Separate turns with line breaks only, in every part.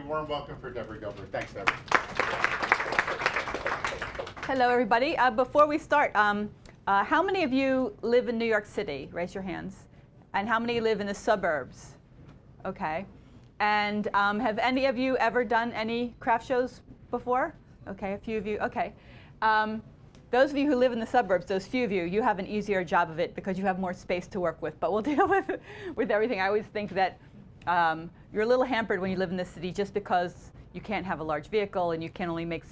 warm welcome for Deborah Gilbert. Thanks, Deborah.
Hello, everybody. Before we start, how many of you live in New York City? Raise your hands. And how many live in the suburbs? Okay. And have any of you ever done any craft shows before? Okay, a few of you. Okay. Those of you who live in the suburbs, those few of you, you have an easier job of it because you have more space to work with. But we'll deal with everything. I always think that you're a little hampered when you live in the city just because you can't have a large vehicle and you can only make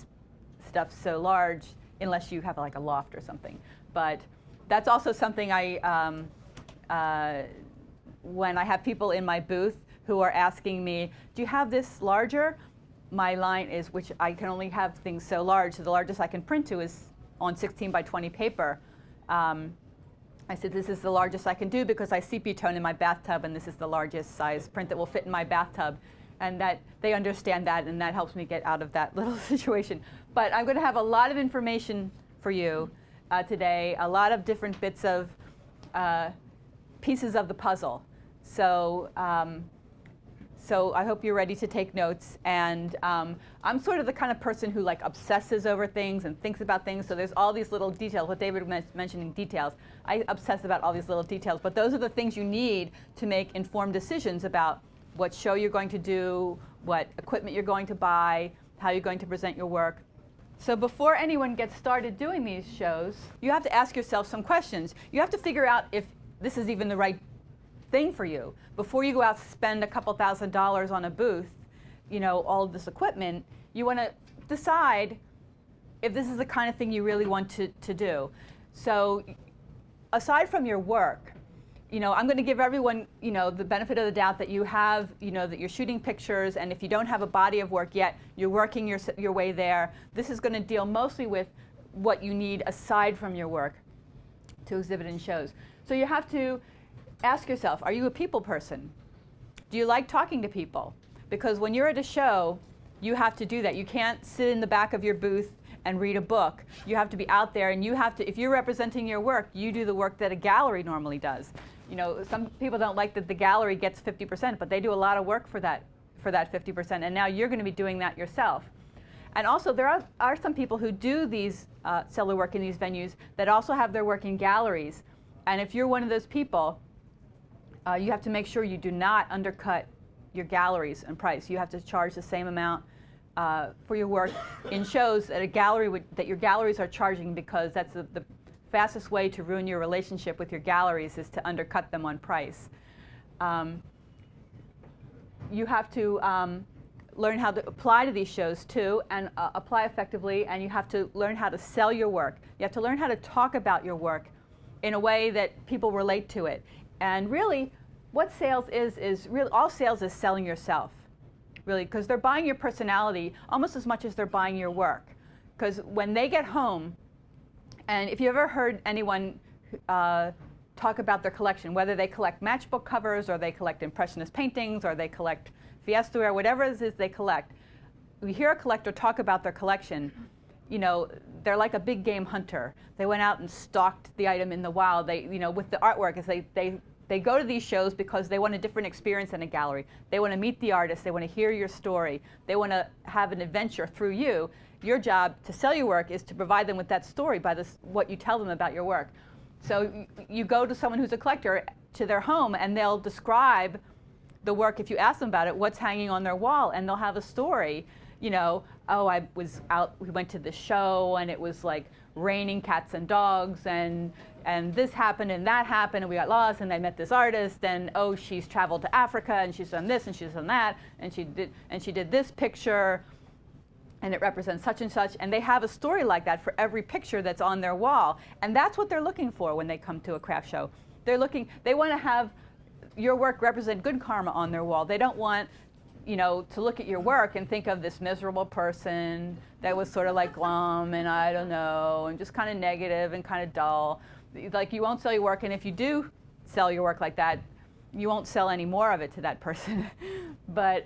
stuff so large unless you have like a loft or something. But that's also something when I have people in my booth who are asking me, do you have this larger? My line is, which I can only have things so large, so the largest I can print to is on 16 by 20 paper. I said, this is the largest I can do because I CP tone in my bathtub, and this is the largest size print that will fit in my bathtub. And that they understand that, and that helps me get out of that little situation. But I'm going to have a lot of information for you today, a lot of different bits of pieces of the puzzle. So I hope you're ready to take notes. And I'm sort of the kind of person who like obsesses over things and thinks about things. So there's all these little details. What David was mentioning, details. I obsess about all these little details. But those are the things you need to make informed decisions about what show you're going to do, what equipment you're going to buy, how you're going to present your work. So before anyone gets started doing these shows, you have to ask yourself some questions. You have to figure out if this is even the right thing for you. Before you go out and spend a couple $1,000s on a booth, all of this equipment, you want to decide if this is the kind of thing you really want to do. So aside from your work, I'm going to give everyone, the benefit of the doubt that you have, that you're shooting pictures, and if you don't have a body of work yet, you're working your way there. This is going to deal mostly with what you need aside from your work to exhibit in shows. So you have to ask yourself, are you a people person? Do you like talking to people? Because when you're at a show, you have to do that. You can't sit in the back of your booth and read a book. You have to be out there, and you have to, if you're representing your work, you do the work that a gallery normally does. Some people don't like that the gallery gets 50%, but they do a lot of work for that 50%, and now you're going to be doing that yourself. And also, there are some people who do these sell their work in these venues that also have their work in galleries. And if you're one of those people, you have to make sure you do not undercut your galleries in price. You have to charge the same amount for your work in shows that that your galleries are charging, because that's the fastest way to ruin your relationship with your galleries is to undercut them on price. You have to learn how to apply to these shows too, and apply effectively, and you have to learn how to sell your work. You have to learn how to talk about your work in a way that people relate to it. And really, what sales is really, all sales is selling yourself, really, because they're buying your personality almost as much as they're buying your work. Because when they get home, and if you ever heard anyone talk about their collection, whether they collect matchbook covers, or they collect impressionist paintings, or they collect Fiestaware, whatever it is they collect, we hear a collector talk about their collection, they're like a big game hunter. They went out and stalked the item in the wild. They, with the artwork, is they go to these shows because they want a different experience in a gallery. They want to meet the artist. They want to hear your story. They want to have an adventure through you. Your job to sell your work is to provide them with that story by what you tell them about your work. So you go to someone who's a collector to their home, and they'll describe the work. If you ask them about it, what's hanging on their wall, and they'll have a story. Oh, I was out, we went to the show, and it was like raining cats and dogs, and this happened and that happened, and we got lost, and I met this artist, and oh, she's traveled to Africa, and she's done this, and she's done that, and she did this picture, and it represents such and such, and they have a story like that for every picture that's on their wall. And that's what they're looking for when they come to a craft show. They want to have your work represent good karma on their wall. They don't want to look at your work and think of this miserable person that was sort of like glum and I don't know, and just kind of negative and kind of dull. Like, you won't sell your work, and if you do sell your work like that, you won't sell any more of it to that person. But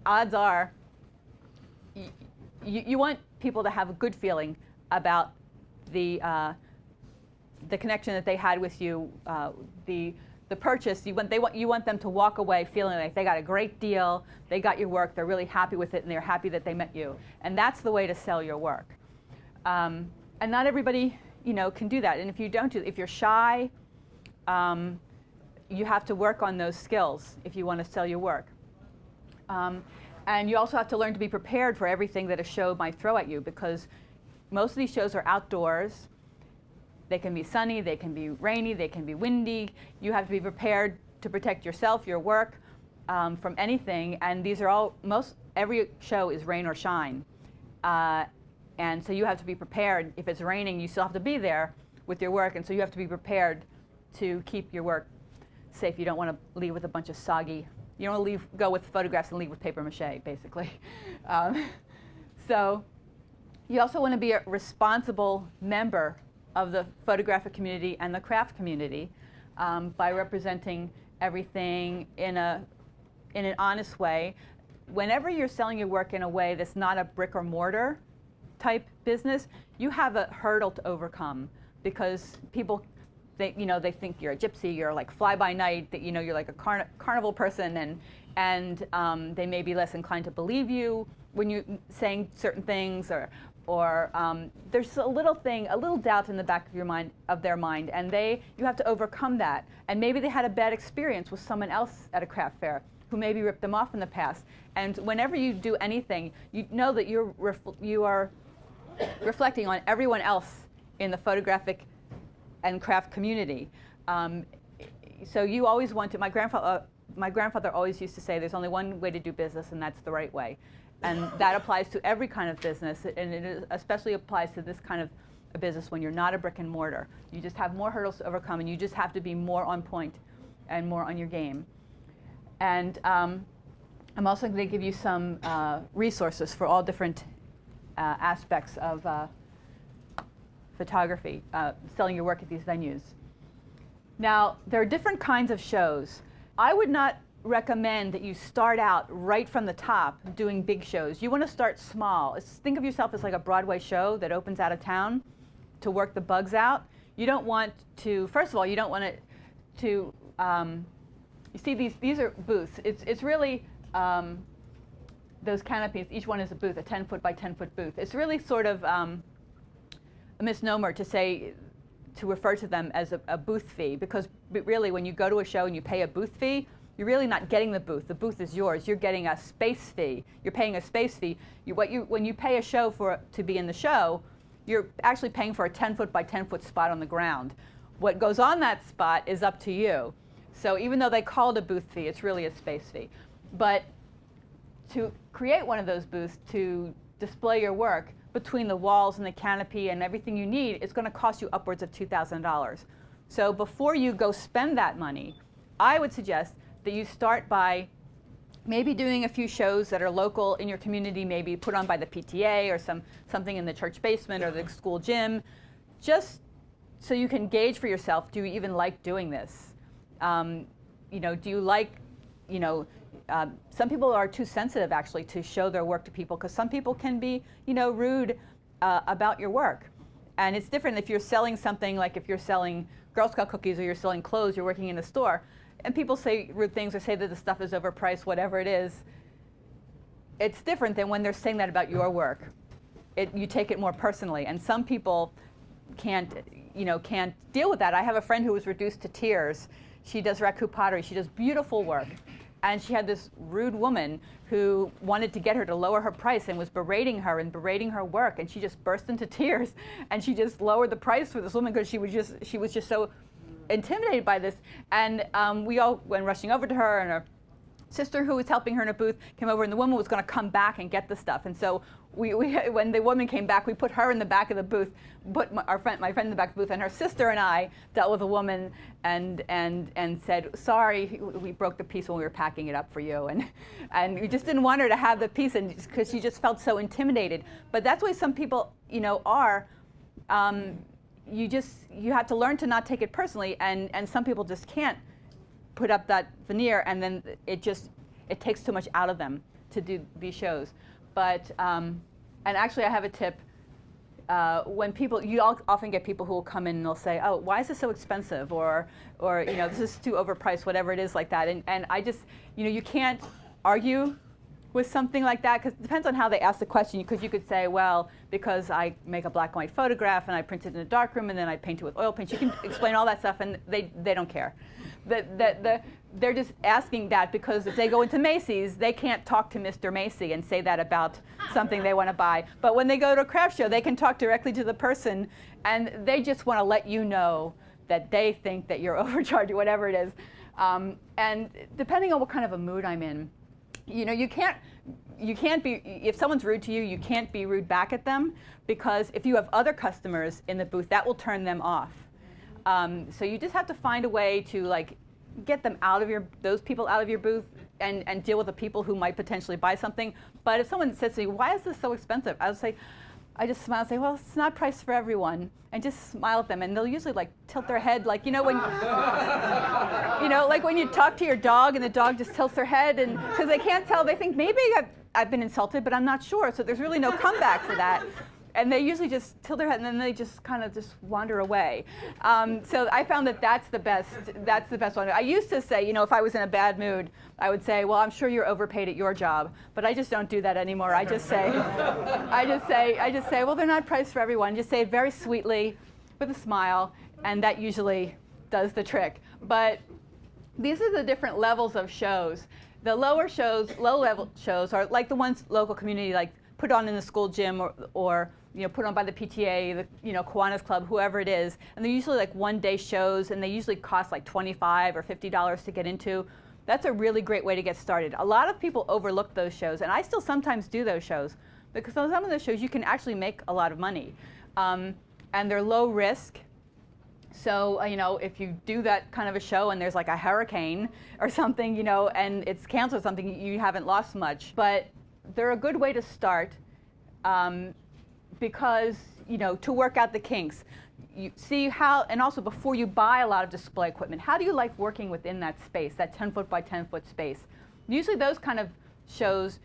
odds are, you want people to have a good feeling about the connection that they had with you, the the purchase, you want them to walk away feeling like they got a great deal, they got your work, they're really happy with it, and they're happy that they met you. And that's the way to sell your work. And not everybody, can do that. And if you don't if you're shy, you have to work on those skills if you want to sell your work. And you also have to learn to be prepared for everything that a show might throw at you, because most of these shows are outdoors. They can be sunny, they can be rainy, they can be windy. You have to be prepared to protect yourself, your work, from anything. And these are every show is rain or shine. And so you have to be prepared. If it's raining, you still have to be there with your work. And so you have to be prepared to keep your work safe. You don't want to leave with a bunch of soggy, you don't want to go with photographs and leave with paper mache, basically. So you also want to be a responsible member of the photographic community and the craft community by representing everything in an honest way. Whenever you're selling your work in a way that's not a brick or mortar type business, you have a hurdle to overcome, because people, they think you're a gypsy, you're like fly by night, that you're like a carnival person, and they may be less inclined to believe you when you're saying certain things, or there's a little doubt in the back of their mind, and you have to overcome that. And maybe they had a bad experience with someone else at a craft fair who maybe ripped them off in the past. And whenever you do anything, you know that you are reflecting on everyone else in the photographic and craft community. So you always want to. My grandfather always used to say, "There's only one way to do business, and that's the right way." And that applies to every kind of business, and it especially applies to this kind of a business when you're not a brick and mortar. You just have more hurdles to overcome, and you just have to be more on point and more on your game. And I'm also going to give you some resources for all different aspects of photography, selling your work at these venues. Now, there are different kinds of shows. I would not recommend that you start out right from the top doing big shows. You want to start small. Think of yourself as like a Broadway show that opens out of town to work the bugs out. You don't want to, first of all, you don't want it to, you see these are booths. It's really, those canopies, each one is a booth, a 10-foot by 10-foot booth. It's really sort of a misnomer to refer to them as a booth fee, because really when you go to a show and you pay a booth fee, you're really not getting the booth. The booth is yours. You're getting a space fee. You're paying a space fee. When you pay a show to be in the show, you're actually paying for a 10-foot by 10-foot spot on the ground. What goes on that spot is up to you. So even though they call it a booth fee, it's really a space fee. But to create one of those booths, to display your work between the walls and the canopy and everything you need, it's going to cost you upwards of $2,000. So before you go spend that money, I would suggest that you start by maybe doing a few shows that are local in your community, maybe put on by the PTA or something in the church basement or the school gym, just so you can gauge for yourself, do you even like doing this? Do you like, some people are too sensitive actually to show their work to people, because some people can be, rude about your work. And it's different if you're selling something, like if you're selling Girl Scout cookies or you're selling clothes, you're working in a store, and people say rude things or say that the stuff is overpriced, whatever it is. It's different than when they're saying that about your work. You take it more personally, and some people can't deal with that. I have a friend who was reduced to tears. She does raku pottery. She does beautiful work. And she had this rude woman who wanted to get her to lower her price and was berating her and berating her work. And she just burst into tears. And she just lowered the price for this woman because she was just so intimidated by this. And we all went rushing over to her, and her sister, who was helping her in a booth, came over, and the woman was going to come back and get the stuff. And so when the woman came back, we put her in the back of the booth, put my friend in the back of the booth, and her sister and I dealt with the woman and said, sorry, we broke the piece when we were packing it up for you. And we just didn't want her to have the piece, because she just felt so intimidated. But that's why some people, are. You have to learn to not take it personally, and some people just can't put up that veneer, and then it takes too much out of them to do these shows. But and actually I have a tip. when people, often get people who will come in and they'll say, oh, why is this so expensive? Or this is too overpriced, whatever it is like that. And I just, you can't argue with something like that, because it depends on how they ask the question. Because you could say, well, because I make a black and white photograph and I print it in a darkroom and then I paint it with oil paint. You can explain all that stuff, and they don't care. They're just asking that because if they go into Macy's, they can't talk to Mr. Macy and say that about something they want to buy. But when they go to a craft show, they can talk directly to the person, and they just want to let you know that they think that you're overcharging, whatever it is. And depending on what kind of a mood I'm in, you can't be, if someone's rude to you, you can't be rude back at them, because if you have other customers in the booth, that will turn them off. So you just have to find a way to get them those people out of your booth and deal with the people who might potentially buy something. But if someone says to me, why is this so expensive? I just smile and say, well, it's not priced for everyone, and just smile at them, and they'll usually tilt their head, when when you talk to your dog and the dog just tilts their head, and because they can't tell, they think maybe I've been insulted, but I'm not sure. So there's really no comeback for that. And they usually just tilt their head, and then they just kind of just wander away. So I found that that's the best one. I used to say, if I was in a bad mood, I would say, well, I'm sure you're overpaid at your job, but I just don't do that anymore. I just say, well, they're not priced for everyone. Just say it very sweetly, with a smile, and that usually does the trick. But these are the different levels of shows. The low-level shows are like the ones local community, put on in the school gym or put on by the PTA, the Kiwanis Club, whoever it is, and they're usually one-day shows, and they usually cost $25 or $50 to get into. That's a really great way to get started. A lot of people overlook those shows, and I still sometimes do those shows, because on some of those shows you can actually make a lot of money, and they're low risk. So if you do that kind of a show and there's a hurricane or something, and it's canceled or something, you haven't lost much. But they're a good way to start, because to work out the kinks. You see how, and also before you buy a lot of display equipment, how do you like working within that space, that 10-foot by 10-foot space? Usually those kind of shows,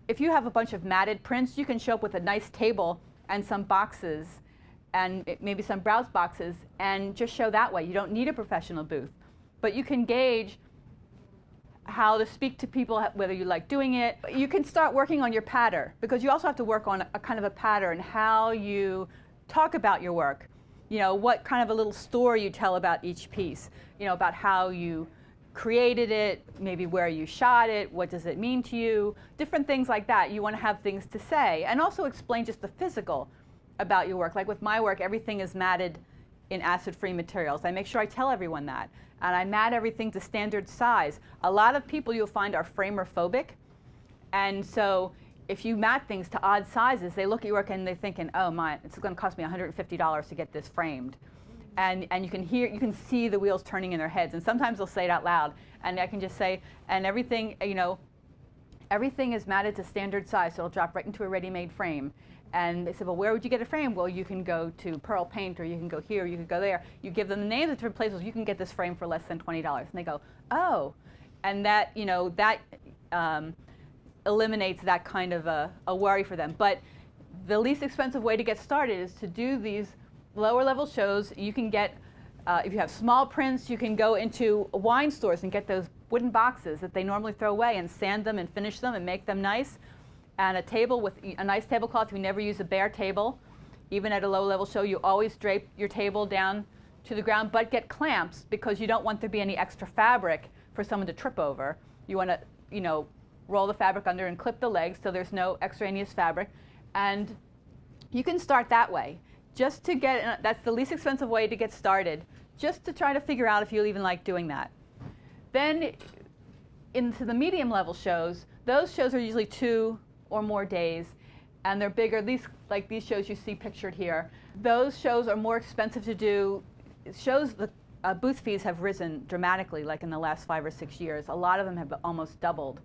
if you have a bunch of matted prints, you can show up with a nice table and some boxes, and maybe some browse boxes, and just show that way. You don't need a professional booth, but you can gauge how to speak to people, whether you like doing it. You can start working on your pattern, because you also have to work on a kind of a pattern, how you talk about your work. What kind of a little story you tell about each piece, about how you created it, maybe where you shot it, what does it mean to you, different things like that. You want to have things to say, and also explain just the physical about your work. Like with my work, everything is matted in acid-free materials. I make sure I tell everyone that. And I mat everything to standard size. A lot of people you'll find are framer-phobic. And so if you mat things to odd sizes, they look at your work and they're thinking, oh my, it's going to cost me $150 to get this framed. And you can see the wheels turning in their heads. And sometimes they'll say it out loud. And I can just say, and everything, everything is matted to standard size, so it'll drop right into a ready-made frame. And they said, well, where would you get a frame? Well, you can go to Pearl Paint, or you can go here, you can go there. You give them the names of different places. You can get this frame for less than $20. And they go, oh. And that, eliminates that kind of a worry for them. But the least expensive way to get started is to do these lower level shows. You can get, if you have small prints, you can go into wine stores and get those wooden boxes that they normally throw away and sand them and finish them and make them nice. And a table with a nice tablecloth. You never use a bare table. Even at a low-level show, you always drape your table down to the ground, but get clamps, because you don't want there to be any extra fabric for someone to trip over. You want to, roll the fabric under and clip the legs so there's no extraneous fabric. And you can start that way. Just to get, that's the least expensive way to get started, just to try to figure out if you even like doing that. Then into the medium-level shows, those shows are usually 2 or more days, and they're bigger. These shows you see pictured here. Those shows are more expensive to do. Shows, the booth fees have risen dramatically, in the last 5 or 6 years. A lot of them have almost doubled.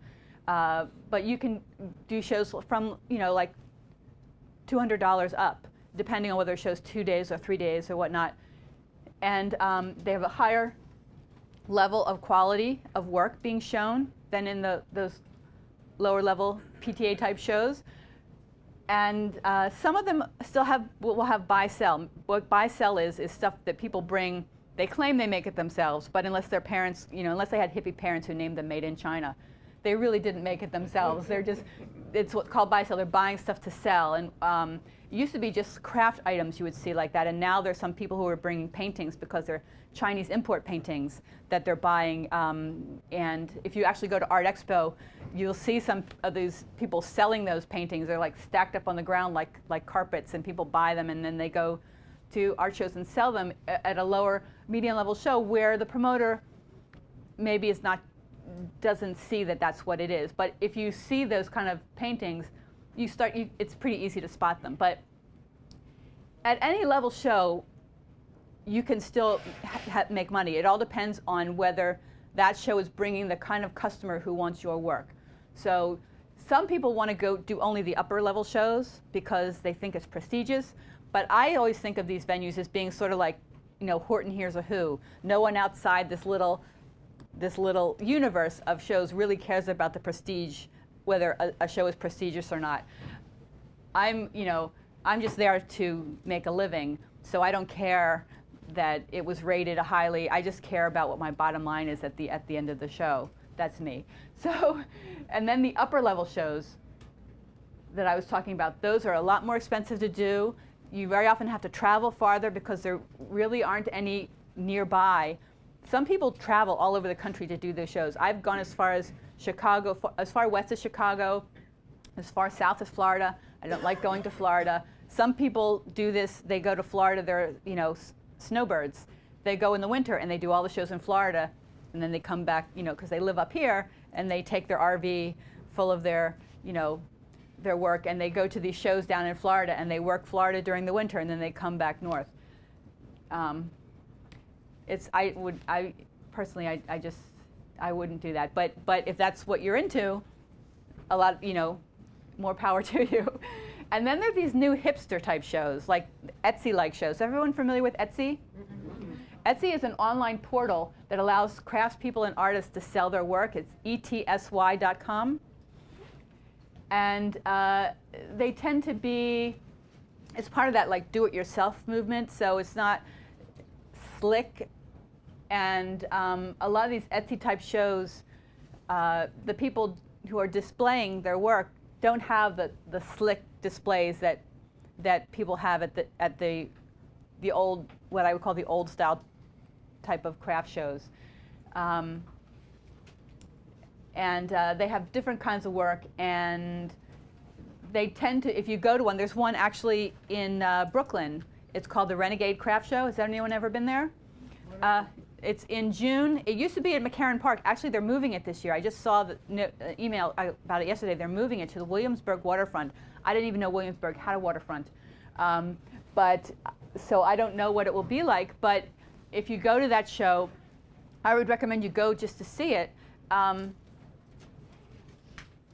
But you can do shows from $200 up, depending on whether it shows 2 days or 3 days or whatnot. And they have a higher level of quality of work being shown than in those lower level PTA type shows. And some of them still will have buy-sell. What buy-sell is stuff that people bring. They claim they make it themselves, but unless their parents, unless they had hippie parents who named them made in China, they really didn't make it themselves. It's what's called buy-sell. They're buying stuff to sell. And it used to be just craft items you would see like that, and now there's some people who are bringing paintings because they're Chinese import paintings that they're buying. And if you actually go to Art Expo, you'll see some of these people selling those paintings. They're like stacked up on the ground like carpets, and people buy them, and then they go to art shows and sell them at a lower medium level show where the promoter maybe doesn't see that that's what it is. But if you see those kind of paintings, it's pretty easy to spot them. But at any level show, you can still make money. It all depends on whether that show is bringing the kind of customer who wants your work. So some people want to go do only the upper level shows because they think it's prestigious. But I always think of these venues as being sort of like, Horton Hears a Who. No one outside this little universe of shows really cares about the prestige, whether a show is prestigious or not. I'm just there to make a living, so I don't care that it was rated highly. I just care about what my bottom line is at the end of the show. That's me. So, and then the upper level shows that I was talking about, those are a lot more expensive to do. You very often have to travel farther because there really aren't any nearby. Some people travel all over the country to do those shows. I've gone as far as Chicago, as far west as Chicago, as far south as Florida. I don't like going to Florida. Some people do this. They go to Florida. They're snowbirds. They go in the winter and they do all the shows in Florida, and then they come back because they live up here, and they take their RV full of their their work, and they go to these shows down in Florida, and they work Florida during the winter, and then they come back north. I wouldn't do that. But if that's what you're into, a lot, more power to you. And then there are these new hipster type shows, like Etsy-like shows. Everyone familiar with Etsy? Mm-hmm. Etsy is an online portal that allows craftspeople and artists to sell their work. It's etsy.com. And they tend to be, it's part of that like do-it-yourself movement, so it's not slick. And a lot of these Etsy-type shows, the people who are displaying their work don't have the slick displays that people have at the old, what I would call the old style type of craft shows. And they have different kinds of work, and they tend to, if you go to one, there's one actually in Brooklyn. It's called the Renegade Craft Show. Has anyone ever been there? It's in June. It used to be at McCarran Park. Actually, they're moving it this year. I just saw the email about it yesterday. They're moving it to the Williamsburg waterfront. I didn't even know Williamsburg had a waterfront. So I don't know what it will be like, but if you go to that show, I would recommend you go just to see it.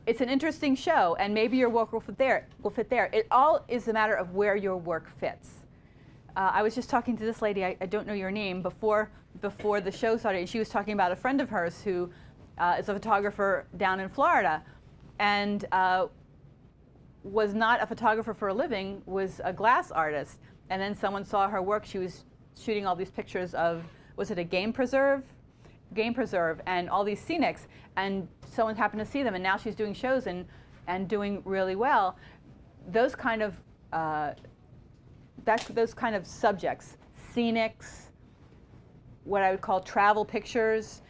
It's an interesting show, and maybe your work will fit there. It all is a matter of where your work fits. I was just talking to this lady, I don't know your name, before the show started, and she was talking about a friend of hers who is a photographer down in Florida, and was not a photographer for a living, was a glass artist. And then someone saw her work. She was shooting all these pictures of, was it a game preserve, and all these scenics, and someone happened to see them, and now she's doing shows and doing really well. Those kind of subjects, scenics, what I would call travel pictures,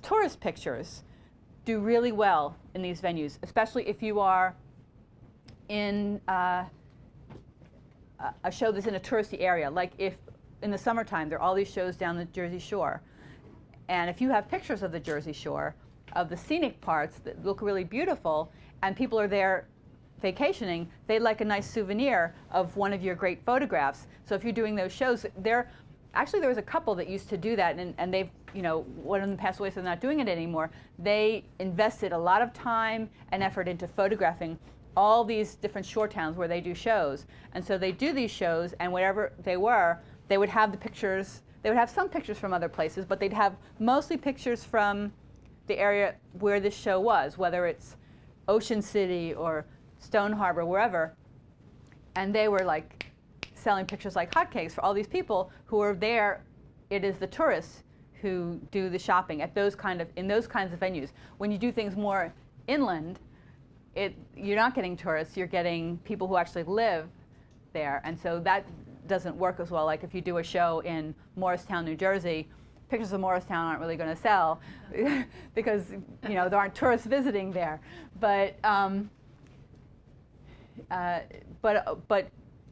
tourist pictures, do really well in these venues, especially if you are in a show that's in a touristy area. Like if in the summertime there are all these shows down the Jersey Shore, and if you have pictures of the Jersey Shore, of the scenic parts that look really beautiful, and people are there vacationing, they'd like a nice souvenir of one of your great photographs. So if you're doing those shows, actually there was a couple that used to do that, and they've, one of them passed away, so they're not doing it anymore. They invested a lot of time and effort into photographing all these different shore towns where they do shows. And so they do these shows, and wherever they were, they would have the pictures. They would have some pictures from other places, but they'd have mostly pictures from the area where this show was, whether it's Ocean City or Stone Harbor, wherever, and they were like selling pictures like hotcakes for all these people who are there. It is the tourists who do the shopping at in those kinds of venues. When you do things more inland, you're not getting tourists, you're getting people who actually live there, and so that doesn't work as well. Like if you do a show in Morristown, New Jersey, pictures of Morristown aren't really going to sell because there aren't tourists visiting there. But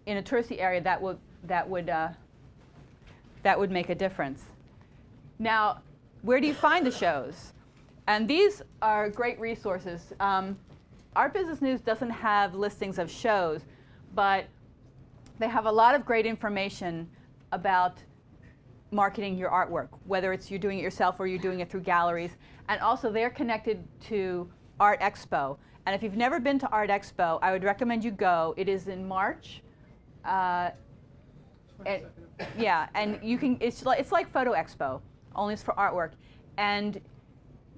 in a touristy area, that would make a difference. Now, where do you find the shows? And these are great resources. Art Business News doesn't have listings of shows, but they have a lot of great information about marketing your artwork, whether it's you're doing it yourself or you're doing it through galleries. And also, they're connected to Art Expo. And if you've never been to Art Expo, I would recommend you go. It is in March. Yeah, and you can. It's like Photo Expo, only it's for artwork, and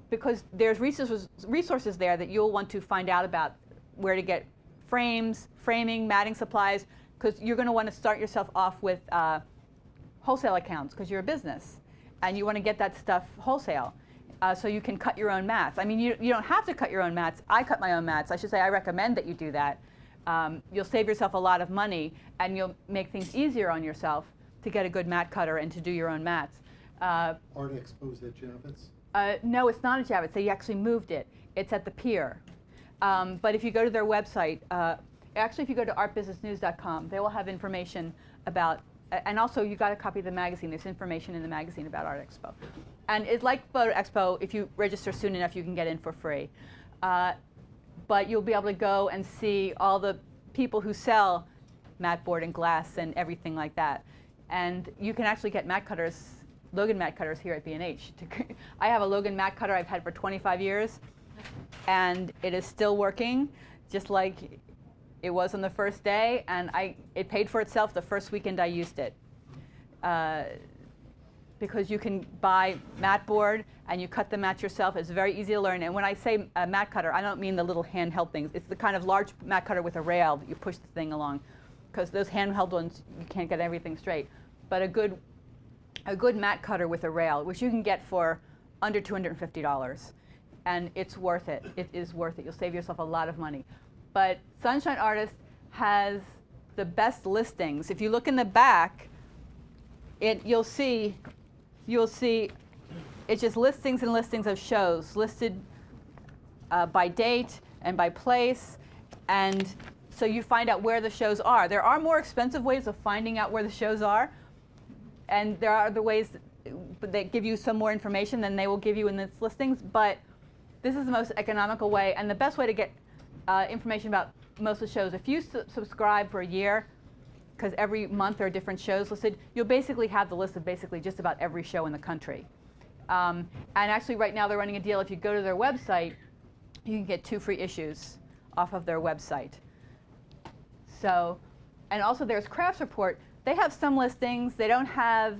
because there's resources there that you'll want to find out about where to get frames, framing, matting supplies, because you're going to want to start yourself off with wholesale accounts because you're a business, and you want to get that stuff wholesale, so you can cut your own mats. I mean, you don't have to cut your own mats. I cut my own mats. I should say I recommend that you do that. You'll save yourself a lot of money, and you'll make things easier on yourself to get a good mat cutter and to do your own mats.
Art Expo's at Javits?
No, it's not at Javits. They actually moved it. It's at the pier. But if you go to their website, actually if you go to artbusinessnews.com, they will have information about, and also you got a copy of the magazine. There's information in the magazine about Art Expo. And it's like Photo Expo. If you register soon enough, you can get in for free. But you'll be able to go and see all the people who sell mat board and glass and everything like that. And you can actually get mat cutters, Logan mat cutters here at B&H. I have a Logan mat cutter I've had for 25 years, and it is still working, just like it was on the first day, and it paid for itself the first weekend I used it. Because you can buy mat board and you cut the mats yourself. It's very easy to learn. And when I say a mat cutter, I don't mean the little handheld things. It's the kind of large mat cutter with a rail that you push the thing along. Because those handheld ones, you can't get everything straight. But a good mat cutter with a rail, which you can get for under $250. And it's worth it. It is worth it. You'll save yourself a lot of money. But Sunshine Artist has the best listings. If you look in the back, you'll see it's just listings and listings of shows listed by date and by place, and so you find out where the shows are. There are more expensive ways of finding out where the shows are, and there are other ways that give you some more information than they will give you in this listings, but this is the most economical way and the best way to get information about most of the shows. If you subscribe for a year, because every month there are different shows listed, you'll basically have the list of basically just about every show in the country. And actually right now they're running a deal. If you go to their website, you can get 2 free issues off of their website. So, and also there's Crafts Report. They have some listings. They don't have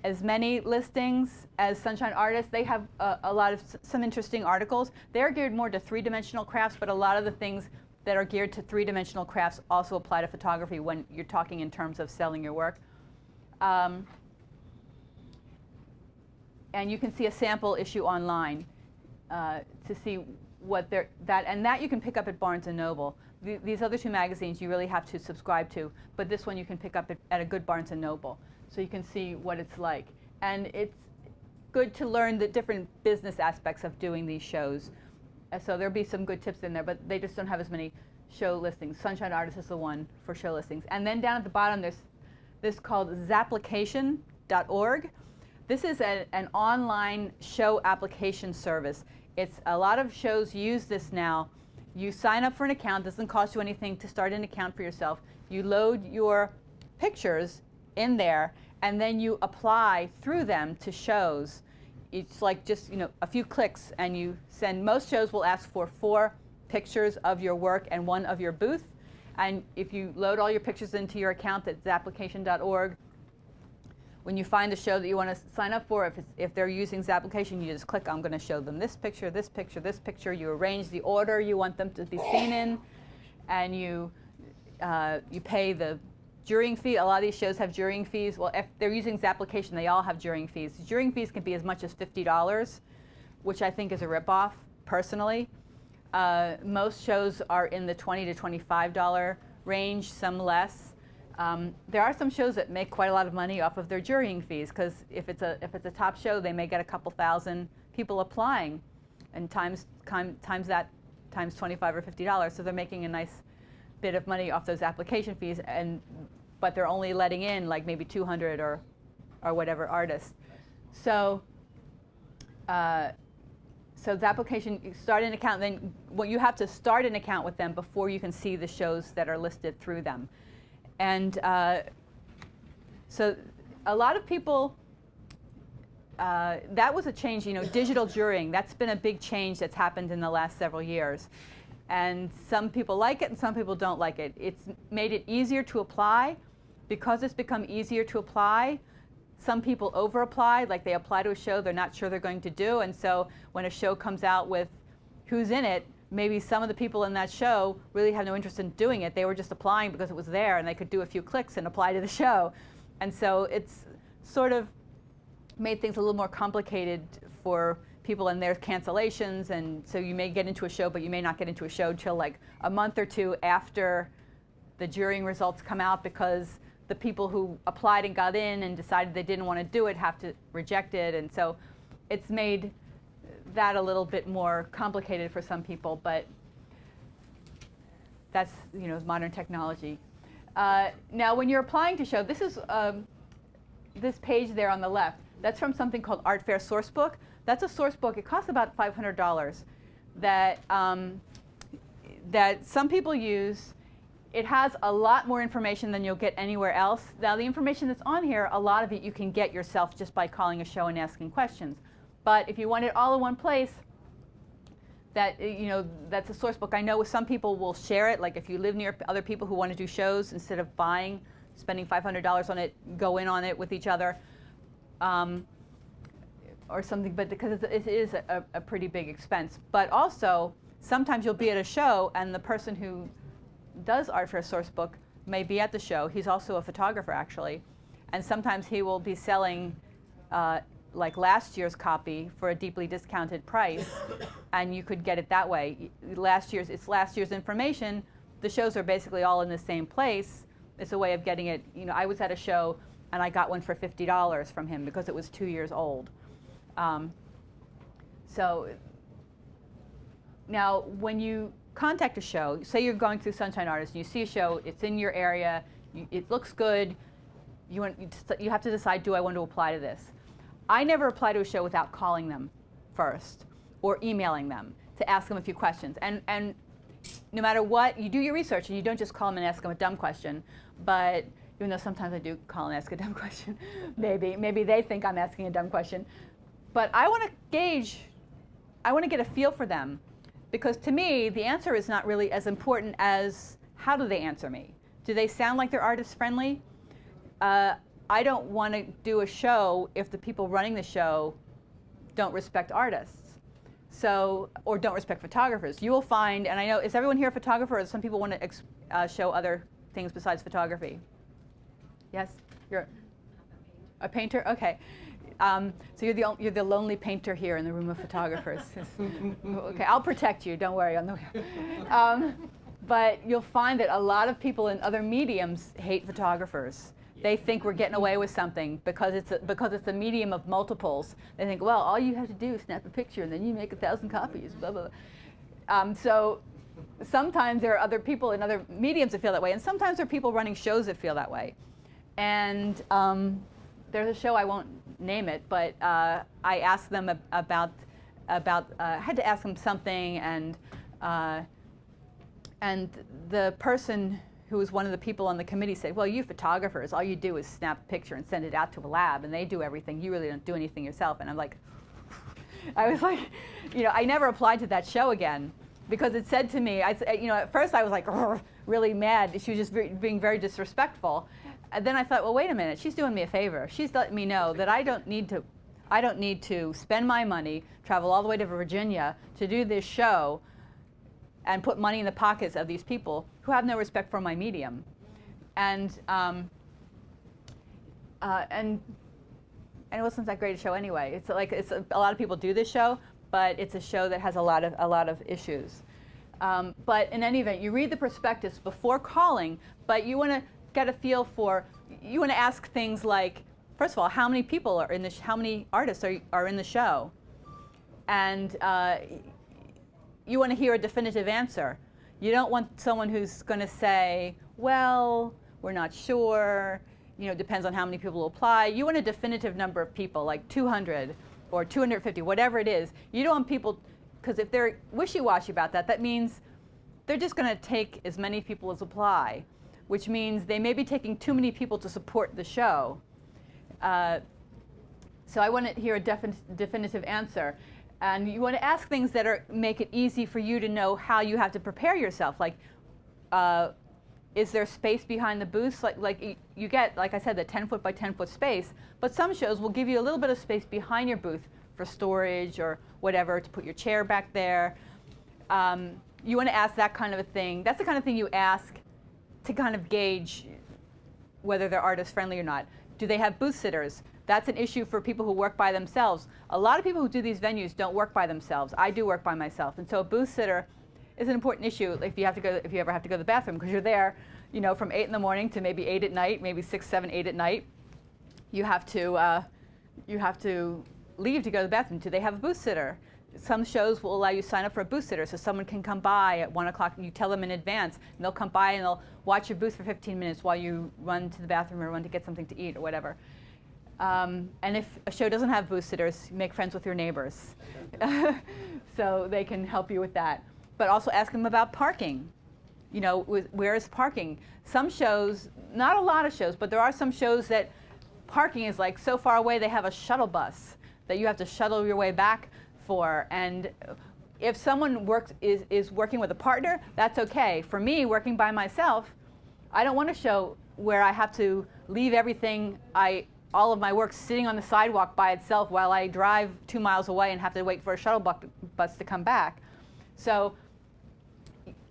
as many listings as Sunshine Artist. They have a lot of some interesting articles. They're geared more to 3-dimensional crafts, but a lot of the things that are geared to 3-dimensional crafts also apply to photography when you're talking in terms of selling your work. And you can see a sample issue online to see what that you can pick up at Barnes & Noble. These other 2 magazines you really have to subscribe to, but this one you can pick up at a good Barnes & Noble. So you can see what it's like. And it's good to learn the different business aspects of doing these shows. So there'll be some good tips in there, but they just don't have as many show listings. Sunshine Artist is the one for show listings. And then down at the bottom, there's this called Zapplication.org. This is an online show application service. It's a lot of shows use this now. You sign up for an account. Doesn't cost you anything to start an account for yourself. You load your pictures in there, and then you apply through them to shows. It's like just a few clicks, and you send. Most shows will ask for 4 pictures of your work and 1 of your booth. And if you load all your pictures into your account at Zapplication.org, when you find a show that you want to sign up for, if they're using Zapplication, you just click, I'm going to show them this picture, this picture, this picture. You arrange the order you want them to be seen in, and you pay the jurying fee. A lot of these shows have jurying fees. Well, if they're using this application, they all have jurying fees. Jurying fees can be as much as $50, which I think is a ripoff, personally. Most shows are in the $20 to $25 range, some less. There are some shows that make quite a lot of money off of their jurying fees, because if it's a top show, they may get a couple thousand people applying, and times that times $25 or $50, so they're making a nice bit of money off those application fees, but they're only letting in like maybe 200 or whatever artists. So so the application, you start an account, then you have to start an account with them before you can see the shows that are listed through them. And so a lot of people, that was a change, digital jurying, that's been a big change that's happened in the last several years. And some people like it and some people don't like it. It's made it easier to apply. Because it's become easier to apply, some people over-apply, like they apply to a show they're not sure they're going to do, and so when a show comes out with who's in it, maybe some of the people in that show really have no interest in doing it. They were just applying because it was there and they could do a few clicks and apply to the show. And so it's sort of made things a little more complicated for people and their cancellations, and so you may get into a show, but you may not get into a show till like a month or two after the jurying results come out, because the people who applied and got in and decided they didn't want to do it have to reject it, and so it's made that a little bit more complicated for some people, but that's modern technology. Now when you're applying to show, this is this page there on the left, that's from something called Art Fair Sourcebook. That's a source book. It costs about $500 that some people use. It has a lot more information than you'll get anywhere else. Now the information that's on here, a lot of it you can get yourself just by calling a show and asking questions. But if you want it all in one place, that's a source book. I know some people will share it, like if you live near other people who want to do shows, instead of spending $500 on it, go in on it with each other. Or something, but because it is a pretty big expense. But also, sometimes you'll be at a show and the person who does Art Fair Sourcebook may be at the show. He's also a photographer, actually. And sometimes he will be selling like last year's copy for a deeply discounted price, and you could get it that way. It's last year's information. The shows are basically all in the same place. It's a way of getting it. I was at a show and I got one for $50 from him because it was 2 years old. So now when you contact a show, say you're going through Sunshine Artists and you see a show, it's in your area, it looks good, you have to decide, do I want to apply to this? I never apply to a show without calling them first or emailing them to ask them a few questions. And no matter what, you do your research and you don't just call them and ask them a dumb question, but even though sometimes I do call and ask a dumb question, maybe they think I'm asking a dumb question. But I want to get a feel for them, because to me, the answer is not really as important as how do they answer me. Do they sound like they're artist friendly? I don't want to do a show if the people running the show don't respect artists, or don't respect photographers. You will find, and I know, is everyone here a photographer, or some people want to show other things besides photography? Yes? You're a painter? Okay. So you're the lonely painter here in the room of photographers. Okay, I'll protect you. Don't worry. But you'll find that a lot of people in other mediums hate photographers. They think we're getting away with something because it's a medium of multiples. They think, well, all you have to do is snap a picture and then you make 1,000 copies. Blah blah. So sometimes there are other people in other mediums that feel that way, and sometimes there are people running shows that feel that way. And there's a show, I won't name it, but I asked them about I had to ask them something, and the person who was one of the people on the committee said, well, you photographers, all you do is snap a picture and send it out to a lab, and they do everything. You really don't do anything yourself. And I'm like, I was like, I never applied to that show again, because it said to me, at first I was like, really mad. She was just being very disrespectful. And then I thought, well, wait a minute. She's doing me a favor. She's letting me know that I don't need to spend my money, travel all the way to Virginia to do this show, and put money in the pockets of these people who have no respect for my medium. And it wasn't that great a show anyway. It's like a lot of people do this show, but it's a show that has a lot of issues. But in any event, you read the prospectus before calling, but you want to get a feel for, you want to ask things like, first of all, how many people are in the, how many artists are in the show? And you want to hear a definitive answer. You don't want someone who's going to say, well, we're not sure, depends on how many people apply. You want a definitive number of people, like 200 or 250, whatever it is. You don't want people, because if they're wishy-washy about that, that means they're just going to take as many people as apply, which means they may be taking too many people to support the show. So I want to hear a definitive answer. And you want to ask things that make it easy for you to know how you have to prepare yourself. Like, is there space behind the booths? Like you get, like I said, the 10-foot by 10-foot space, but some shows will give you a little bit of space behind your booth for storage or whatever, to put your chair back there. You want to ask that kind of a thing. That's the kind of thing you ask to kind of gauge whether they're artist friendly or not. Do they have booth sitters? That's an issue for people who work by themselves. A lot of people who do these venues don't work by themselves. I do work by myself, and so a booth sitter is an important issue if you ever have to go to the bathroom, because you're there, from 8 in the morning to maybe 8 at night, maybe 6, 7, 8 at night. You have to leave to go to the bathroom. Do they have a booth sitter? Some shows will allow you to sign up for a booth sitter, so someone can come by at 1 o'clock, and you tell them in advance, and they'll come by and they'll watch your booth for 15 minutes while you run to the bathroom or run to get something to eat or whatever. And if a show doesn't have booth sitters, make friends with your neighbors so they can help you with that. But also ask them about parking. Where is parking? Some shows, not a lot of shows, but there are some shows that parking is like so far away they have a shuttle bus that you have to shuttle your way back for. And if someone is working with a partner, that's okay. For me, working by myself, I don't want a show where I have to leave everything, all of my work sitting on the sidewalk by itself while I drive 2 miles away and have to wait for a shuttle bus to come back. So,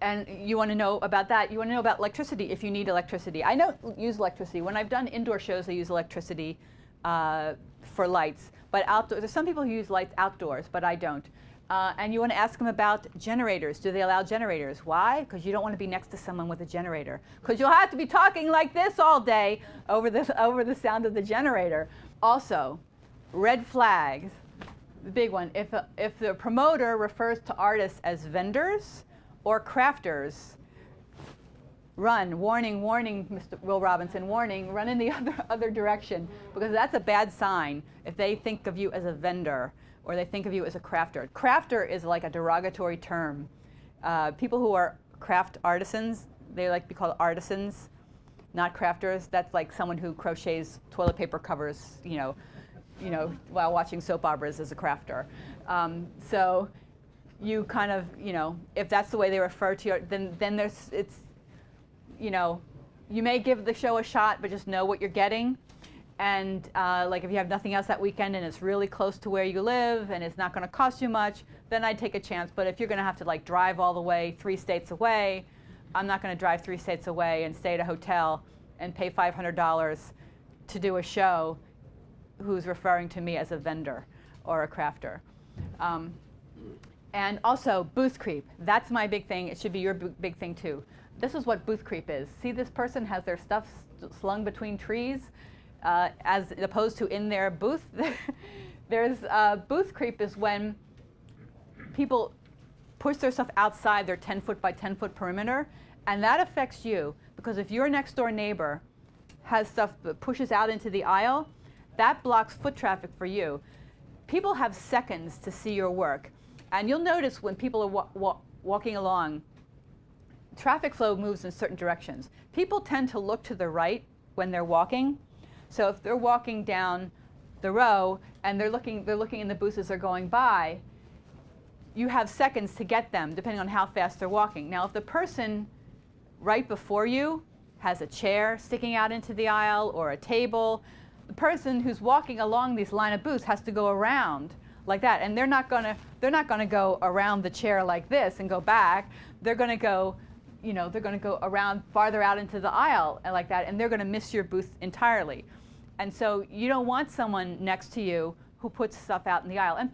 and you want to know about that. You want to know about electricity if you need electricity. I don't use electricity. When I've done indoor shows, I use electricity for lights. But outdoors, there's some people who use lights outdoors, but I don't. And you want to ask them about generators. Do they allow generators? Why? Because you don't want to be next to someone with a generator. Because you'll have to be talking like this all day over the sound of the generator. Also, red flags, the big one. If the promoter refers to artists as vendors or crafters, run, warning, Mr. Will Robinson, warning, run in the other direction, because that's a bad sign if they think of you as a vendor or they think of you as a crafter. Crafter is like a derogatory term. People who are craft artisans, they like to be called artisans, not crafters. That's like someone who crochets toilet paper covers, while watching soap operas as a crafter. So you kind of, if that's the way they refer to you, then you may give the show a shot, but just know what you're getting. And like if you have nothing else that weekend and it's really close to where you live and it's not going to cost you much, then I'd take a chance. But if you're going to have to drive all the way 3 states away, I'm not going to drive 3 states away and stay at a hotel and pay $500 to do a show who's referring to me as a vendor or a crafter. And also booth creep. That's my big thing. It should be your big thing too. This is what booth creep is. See, this person has their stuff slung between trees as opposed to in their booth. There's booth creep is when people push their stuff outside their 10-foot by 10-foot perimeter, and that affects you because if your next door neighbor has stuff that pushes out into the aisle, that blocks foot traffic for you. People have seconds to see your work, and you'll notice when people are walking along, traffic flow moves in certain directions. People tend to look to the right when they're walking. So if they're walking down the row and they're looking in the booths as they're going by, you have seconds to get them, depending on how fast they're walking. Now, if the person right before you has a chair sticking out into the aisle or a table, the person who's walking along this line of booths has to go around like that. And they're not gonna go around the chair like this and go back. They're gonna go, they're gonna go around farther out into the aisle and like that, and they're gonna miss your booth entirely. And so you don't want someone next to you who puts stuff out in the aisle. And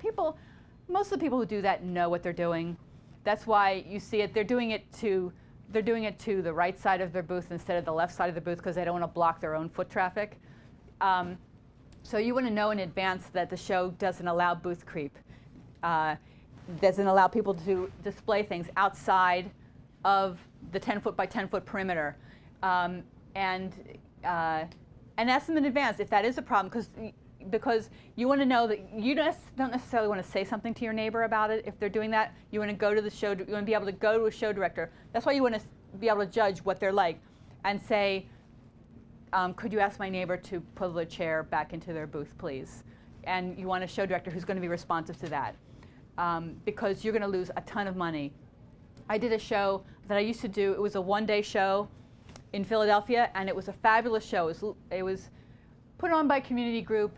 most of the people who do that know what they're doing. That's why you see it. They're doing it to the right side of their booth instead of the left side of the booth because they don't want to block their own foot traffic. So you want to know in advance that the show doesn't allow booth creep, doesn't allow people to display things outside of the 10-foot by 10-foot perimeter, and ask them in advance if that is a problem, because you want to know that you don't necessarily want to say something to your neighbor about it if they're doing that. You want to go to the show. You want to be able to go to a show director. That's why you want to be able to judge what they're like, and say, could you ask my neighbor to pull the chair back into their booth, please? And you want a show director who's going to be responsive to that, because you're going to lose a ton of money. I did a show that I used to do. It was a one-day show in Philadelphia, and it was a fabulous show. It was put on by a community group,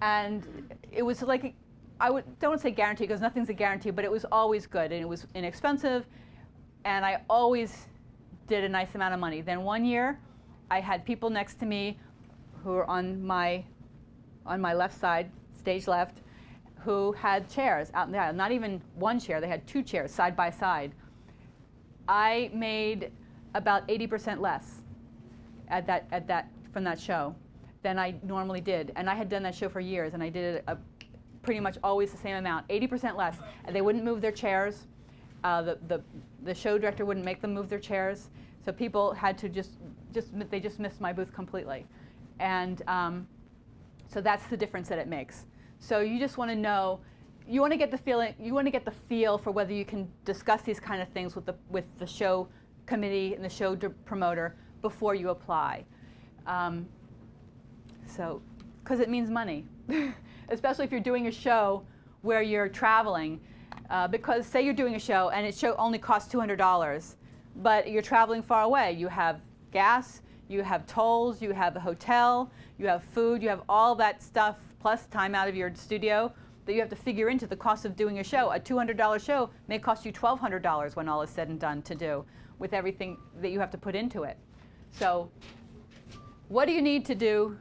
and it was like, don't want to say guarantee because nothing's a guarantee, but it was always good, and it was inexpensive, and I always did a nice amount of money. Then one year, I had people next to me who were on my left side, stage left, who had chairs out in the aisle. Not even one chair, they had two chairs side by side. I made about 80% less from that show than I normally did. And I had done that show for years, and I did it pretty much always the same amount, 80% less. And they wouldn't move their chairs. The show director wouldn't make them move their chairs. So people had to they just missed my booth completely. And so that's the difference that it makes. So you just want to know, you want to get the feel for whether you can discuss these kind of things with the show committee and the show promoter before you apply. So, because it means money, especially if you're doing a show where you're traveling. Because say you're doing a show and show only costs $200, but you're traveling far away. You have gas, you have tolls, you have a hotel, you have food, you have all that stuff plus time out of your studio that you have to figure into the cost of doing a show. A $200 show may cost you $1,200 when all is said and done to do, with everything that you have to put into it. So what do you need to do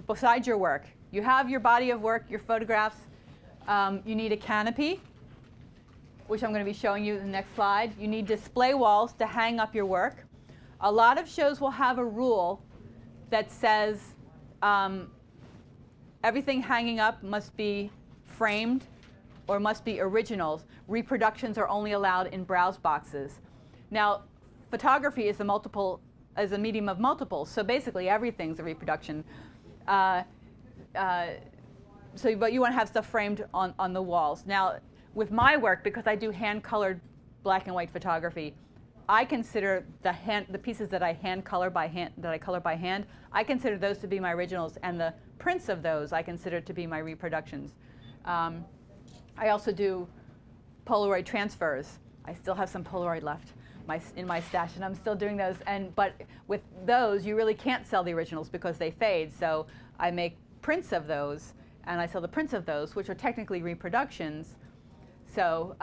besides your work? You have your body of work, your photographs. You need a canopy, which I'm going to be showing you in the next slide. You need display walls to hang up your work. A lot of shows will have a rule that says everything hanging up must be framed or must be originals. Reproductions are only allowed in browse boxes. Now, photography is a medium of multiples, so basically everything's a reproduction. But you want to have stuff framed on the walls. Now, with my work, because I do hand-colored black and white photography, I consider the pieces that I color by hand, I consider those to be my originals, and the prints of those I consider to be my reproductions. I also do Polaroid transfers. I still have some Polaroid left in my stash, and I'm still doing those. But with those, you really can't sell the originals because they fade. So I make prints of those, and I sell the prints of those, which are technically reproductions. So,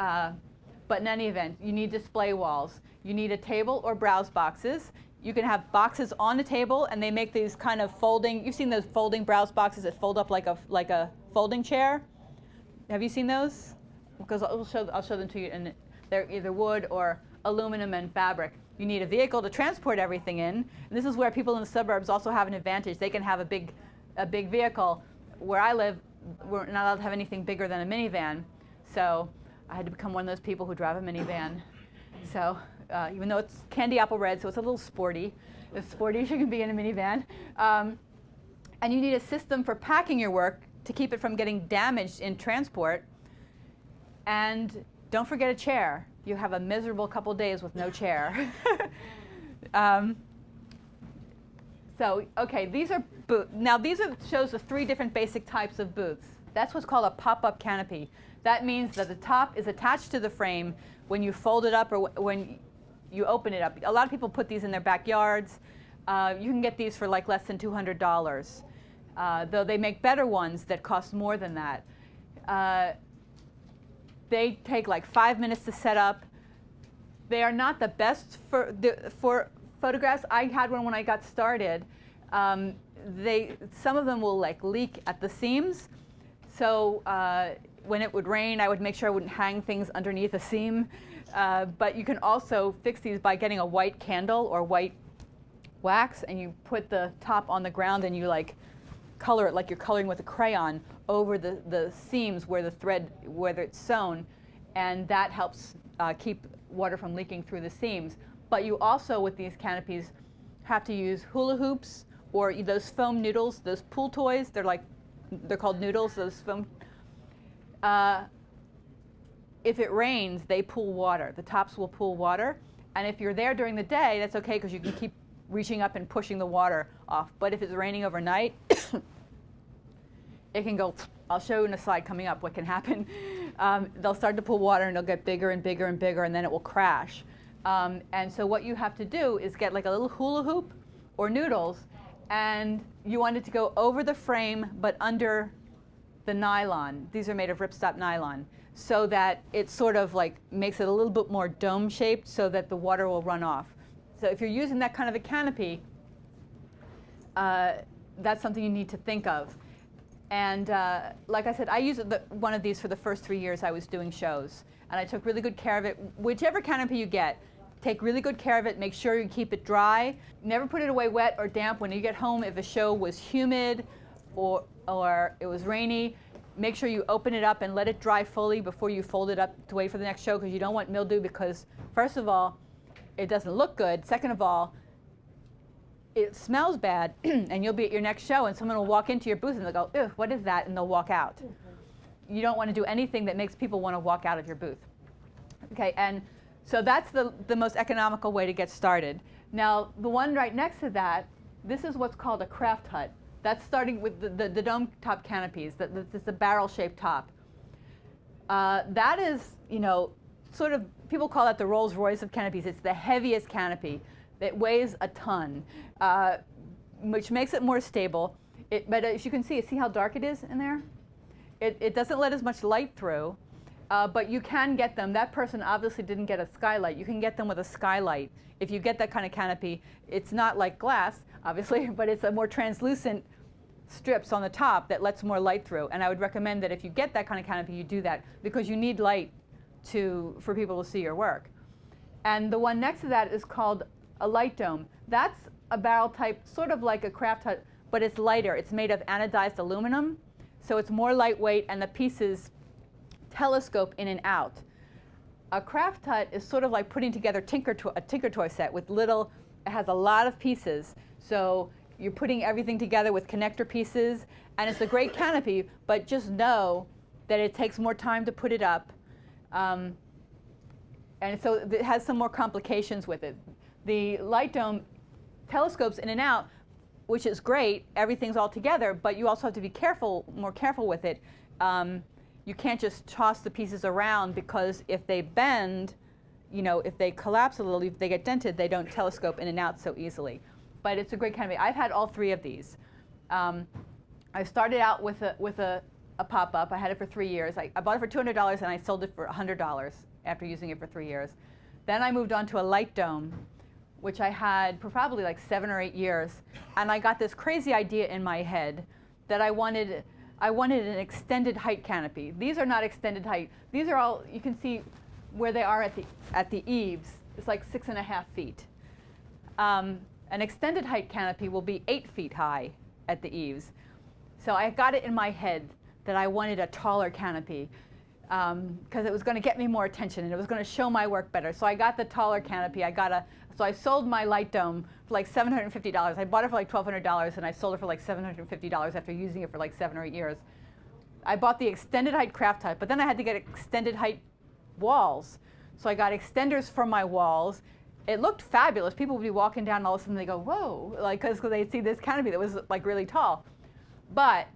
but in any event, you need display walls. You need a table or browse boxes. You can have boxes on the table, and they make these kind of folding. You've seen those folding browse boxes that fold up like a folding chair. Have you seen those? Because I'll show them to you. And they're either wood or aluminum and fabric. You need a vehicle to transport everything in. And this is where people in the suburbs also have an advantage. They can have a big vehicle. Where I live, we're not allowed to have anything bigger than a minivan. So I had to become one of those people who drive a minivan. So even though it's candy apple red, so it's a little sporty, as sporty as you can be in a minivan. And you need a system for packing your work to keep it from getting damaged in transport. And don't forget a chair. You have a miserable couple days with no chair. So, okay, these are booths. Now, shows the three different basic types of booths. That's what's called a pop-up canopy. That means that the top is attached to the frame when you fold it up or when you open it up. A lot of people put these in their backyards. You can get these for like less than $200, though they make better ones that cost more than that. They take like 5 minutes to set up. They are not the best for photographs. I had one when I got started. Some of them will like leak at the seams. So when it would rain, I would make sure I wouldn't hang things underneath a seam. But you can also fix these by getting a white candle or white wax, and you put the top on the ground and you like color it like you're coloring with a crayon over the seams where it's sewn, and that helps keep water from leaking through the seams. But you also, with these canopies, have to use hula hoops or those foam noodles, those pool toys. They're called noodles, those foam. If it rains, they pool water. The tops will pool water. And if you're there during the day, that's okay because you can keep reaching up and pushing the water off. But if it's raining overnight, it can go, I'll show you in a slide coming up what can happen. They'll start to pool water and they'll get bigger and bigger and bigger, and then it will crash. And so what you have to do is get like a little hula hoop or noodles, and you want it to go over the frame but under the nylon. These are made of ripstop nylon, so that it sort of like makes it a little bit more dome shaped so that the water will run off. So if you're using that kind of a canopy, that's something you need to think of. And like I said, I used one of these for the first 3 years I was doing shows. And I took really good care of it. Whichever canopy you get, take really good care of it. Make sure you keep it dry. Never put it away wet or damp when you get home. If a show was humid or it was rainy, make sure you open it up and let it dry fully before you fold it up to wait for the next show, because you don't want mildew, because first of all, it doesn't look good. Second of all, it smells bad, and you'll be at your next show, and someone will walk into your booth and they'll go, "Ew, what is that?" and they'll walk out. You don't want to do anything that makes people want to walk out of your booth. Okay, and so that's the most economical way to get started. Now, the one right next to that, this is what's called a craft hut. That's starting with the dome top canopies, the barrel-shaped top. That is, sort of, people call that the Rolls Royce of canopies. It's the heaviest canopy. It weighs a ton, which makes it more stable. But as you can see how dark it is in there? It doesn't let as much light through, but you can get them. That person obviously didn't get a skylight. You can get them with a skylight. If you get that kind of canopy, it's not like glass, obviously, but it's a more translucent strips on the top that lets more light through. And I would recommend that if you get that kind of canopy, you do that, because you need light for people to see your work. And the one next to that is called a light dome. That's a barrel type, sort of like a craft hut, but it's lighter. It's made of anodized aluminum, so it's more lightweight, and the pieces telescope in and out. A craft hut is sort of like putting together a Tinker Toy set with it has a lot of pieces. So you're putting everything together with connector pieces, and it's a great canopy, but just know that it takes more time to put it up. And so it has some more complications with it. The light dome telescopes in and out, which is great. Everything's all together, but you also have to be more careful with it. You can't just toss the pieces around, because if they bend, if they collapse a little, if they get dented, they don't telescope in and out so easily. But it's a great canopy. I've had all three of these. I started out with a pop-up. I had it for 3 years. I bought it for $200 and I sold it for $100 after using it for 3 years. Then I moved on to a light dome, which I had for probably like 7 or 8 years. And I got this crazy idea in my head that I wanted an extended height canopy. These are not extended height. These are all, you can see where they are at the eaves. It's like 6.5 feet. An extended height canopy will be 8 feet high at the eaves. So I got it in my head that I wanted a taller canopy, because it was going to get me more attention and it was going to show my work better. So I got the taller canopy. So I sold my light dome for like $750. I bought it for like $1,200 and I sold it for like $750 after using it for like 7 or 8 years. I bought the extended height craft hut, but then I had to get extended height walls. So I got extenders for my walls. It looked fabulous. People would be walking down and all of a sudden they go, whoa, like, because they'd see this canopy that was like really tall. But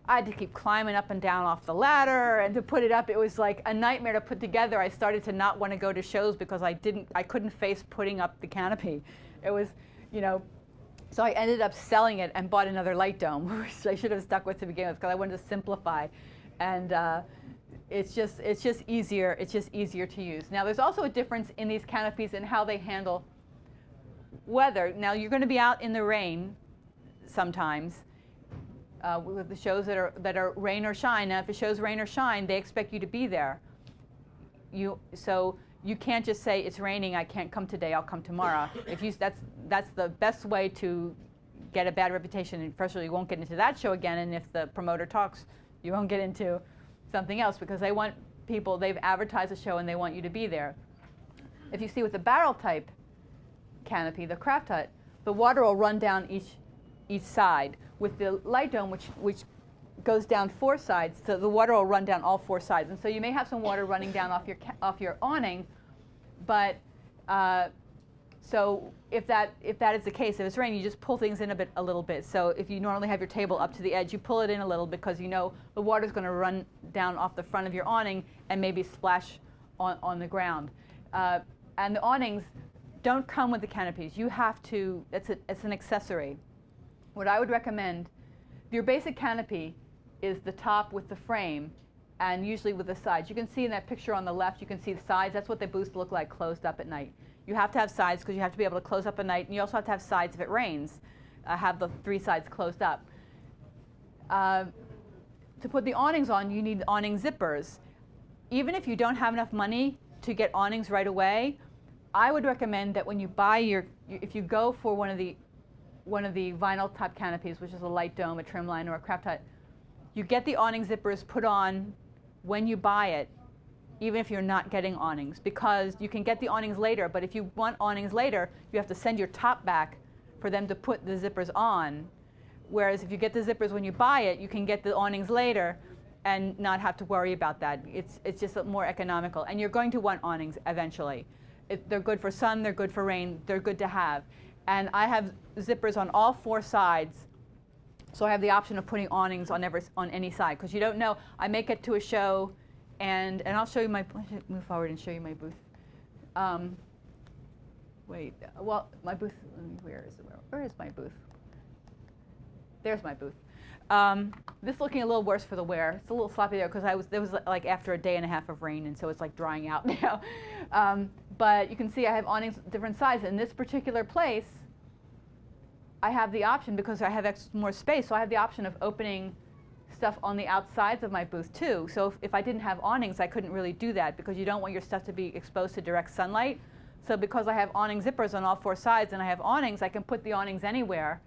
I had to keep climbing up and down off the ladder, and to put it up, it was like a nightmare to put together. I started to not want to go to shows because I couldn't face putting up the canopy. It was, so I ended up selling it and bought another light dome, which I should have stuck with to begin with, because I wanted to simplify. and it's just easier. It's just easier to use. Now, there's also a difference in these canopies and how they handle weather. Now, you're going to be out in the rain sometimes with the shows that are rain or shine. Now, if it shows rain or shine, they expect you to be there. So you can't just say it's raining. I can't come today. I'll come tomorrow. That's the best way to get a bad reputation. And first of all, you won't get into that show again. And if the promoter talks, you won't get into something else, because they want people. They've advertised a show and they want you to be there. If you see with the barrel type canopy, the craft hut, the water will run down each side. With the light dome, which goes down 4 sides, so the water will run down all 4 sides. And so you may have some water running down off your awning, but so if that is the case, if it's raining, you just pull things in a little bit. So if you normally have your table up to the edge, you pull it in a little, because you know the water's going to run down off the front of your awning and maybe splash on the ground. And the awnings don't come with the canopies. You have to. It's an accessory. What I would recommend, your basic canopy is the top with the frame, and usually with the sides. You can see in that picture on the left, you can see the sides. That's what the booths look like closed up at night. You have to have sides because you have to be able to close up at night, and you also have to have sides if it rains, have the 3 sides closed up. To put the awnings on, you need awning zippers. Even if you don't have enough money to get awnings right away, I would recommend that when you buy if you go for one of the vinyl top canopies, which is a light dome, a trim line, or a craft hut, you get the awning zippers put on when you buy it, even if you're not getting awnings, because you can get the awnings later, but if you want awnings later, you have to send your top back for them to put the zippers on. Whereas if you get the zippers when you buy it, you can get the awnings later and not have to worry about that. It's just more economical. And you're going to want awnings eventually. They're good for sun, they're good for rain, they're good to have. And I have zippers on all 4 sides, so I have the option of putting awnings on any side, because you don't know. I may get to a show, and I'll show you I should move forward and show you my booth. Well, my booth, where is my booth? There's my booth. This is looking a little worse for the wear. It's a little sloppy there, because it was like after a day and a half of rain, and so it's like drying out now. But you can see I have awnings different sizes. In this particular place, I have the option, because I have more space, so I have the option of opening stuff on the outsides of my booth too. So if I didn't have awnings, I couldn't really do that, because you don't want your stuff to be exposed to direct sunlight. So because I have awning zippers on all 4 sides and I have awnings, I can put the awnings anywhere,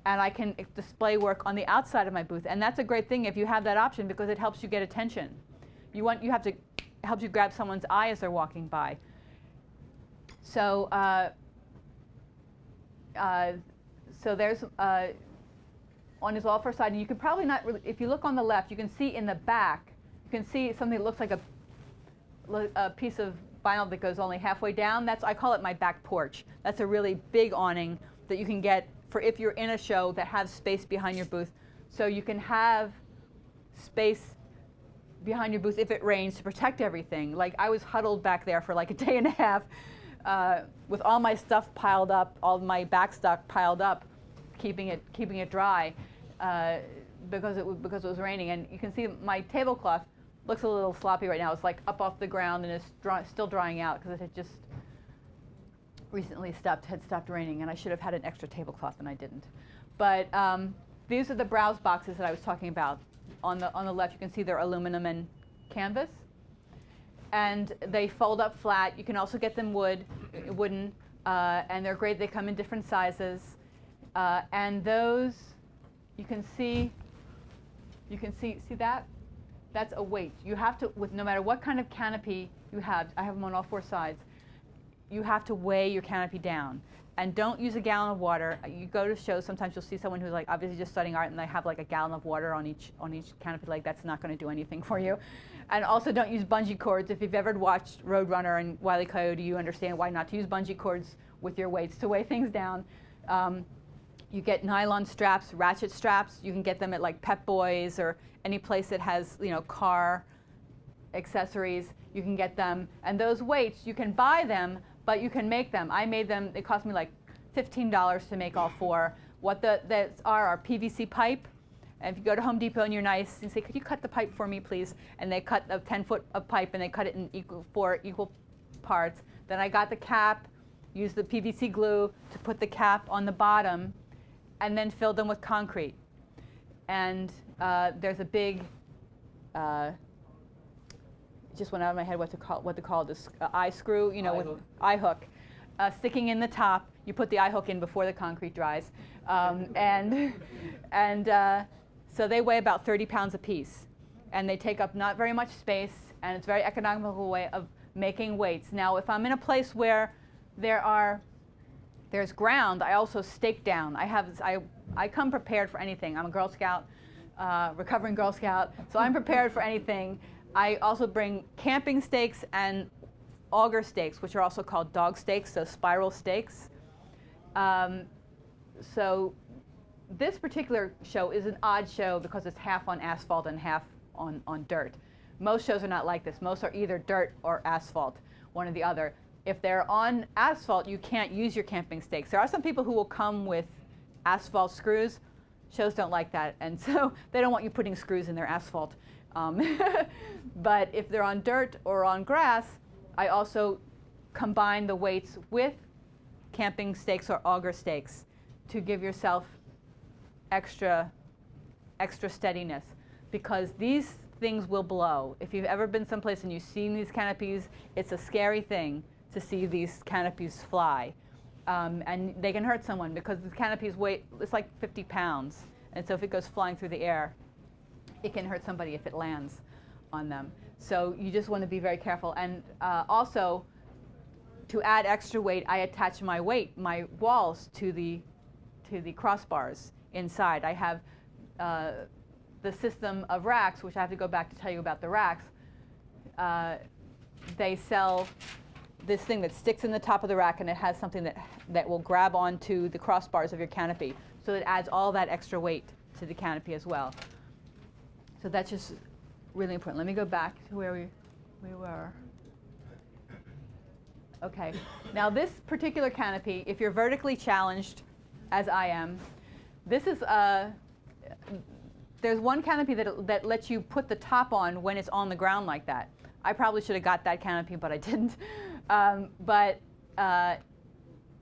and I can display work on the outside of my booth. And that's a great thing if you have that option, because it helps you get attention. It helps you grab someone's eye as they're walking by. So so there's on his all 4 sides, and you can probably not really, if you look on the left, you can see in the back, you can see something that looks like a piece of vinyl that goes only halfway down. I call it my back porch. That's a really big awning that you can get for if you're in a show that has space behind your booth. So you can have space behind your booth if it rains to protect everything. Like, I was huddled back there for like a day and a half with all my stuff piled up, all my back stock piled up, keeping it dry because it was raining. And you can see my tablecloth looks a little sloppy right now. It's like up off the ground, and it's still drying out because it had just recently had stopped raining, and I should have had an extra tablecloth, and I didn't. But these are the browse boxes that I was talking about. On the left, you can see they're aluminum and canvas, and they fold up flat. You can also get them wooden, and they're great. They come in different sizes, and those you can see that. That's a weight. You have to, no matter what kind of canopy you have, I have them on all 4 sides, you have to weigh your canopy down. And don't use a gallon of water. You go to shows, sometimes you'll see someone who's like obviously just studying art, and they have like a gallon of water on each canopy. Like, that's not going to do anything for you. And also, don't use bungee cords. If you've ever watched Roadrunner and Wile E. Coyote, you understand why not to use bungee cords with your weights to weigh things down. You get nylon straps, ratchet straps. You can get them at like Pep Boys or any place that has, car accessories. You can get them. And those weights, you can buy them, but you can make them. I made them. It cost me like $15 to make all 4. What those are PVC pipe, And if you go to Home Depot and you're nice, and say, could you cut the pipe for me, please? And they cut a 10-foot of pipe, and they cut it in four equal parts. Then I got the cap, used the PVC glue to put the cap on the bottom, and then filled them with concrete. And there's a big, it just went out of my head what to call this eye screw, you know, with eye hook, sticking in the top. You put the eye hook in before the concrete dries, so they weigh about 30 pounds a piece, and they take up not very much space, and it's a very economical way of making weights. Now, if I'm in a place where there's ground, I also stake down. I come prepared for anything. I'm a Girl Scout, recovering Girl Scout, so I'm prepared for anything. I also bring camping stakes and auger stakes, which are also called dog stakes, so spiral stakes. So this particular show is an odd show because it's half on asphalt and half on dirt. Most shows are not like this. Most are either dirt or asphalt, one or the other. If they're on asphalt, you can't use your camping stakes. There are some people who will come with asphalt screws. Shows don't like that, and so they don't want you putting screws in their asphalt. But if they're on dirt or on grass, I also combine the weights with camping stakes or auger stakes to give yourself extra steadiness, because these things will blow. If you've ever been someplace and you've seen these canopies, it's a scary thing to see these canopies fly. And they can hurt someone because the canopies weigh, it's like 50 pounds. And so if it goes flying through the air, it can hurt somebody if it lands on them. So you just want to be very careful. And also, to add extra weight, I attach my walls to the crossbars inside. I have the system of racks, which I have to go back to tell you about the racks. They sell this thing that sticks in the top of the rack, and it has something that will grab onto the crossbars of your canopy. So it adds all that extra weight to the canopy as well. So that's just really important. Let me go back to where we were. Okay. Now this particular canopy, if you're vertically challenged, as I am, this is there's one canopy that lets you put the top on when it's on the ground like that. I probably should have got that canopy, but I didn't.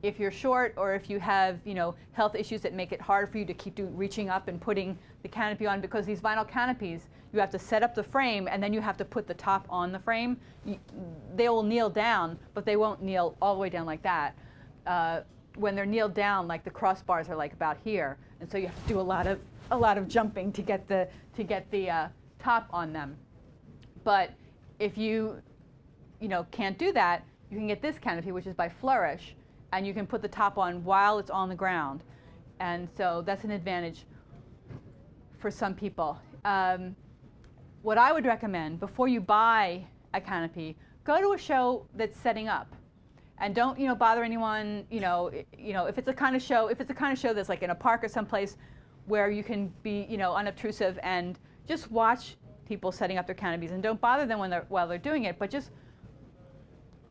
If you're short, or if you have health issues that make it hard for you to keep reaching up and putting the canopy on, because these vinyl canopies, you have to set up the frame and then you have to put the top on the frame. They will kneel down, but they won't kneel all the way down like that. When they're kneeled down, like the crossbars are like about here, and so you have to do a lot of jumping to get the top on them. But if you can't do that, you can get this canopy, which is by Flourish, and you can put the top on while it's on the ground. And so that's an advantage for some people. What I would recommend before you buy a canopy, go to a show that's setting up, and don't bother anyone. If it's a kind of show that's like in a park or someplace where you can be unobtrusive and just watch people setting up their canopies, and don't bother them while they're doing it, but just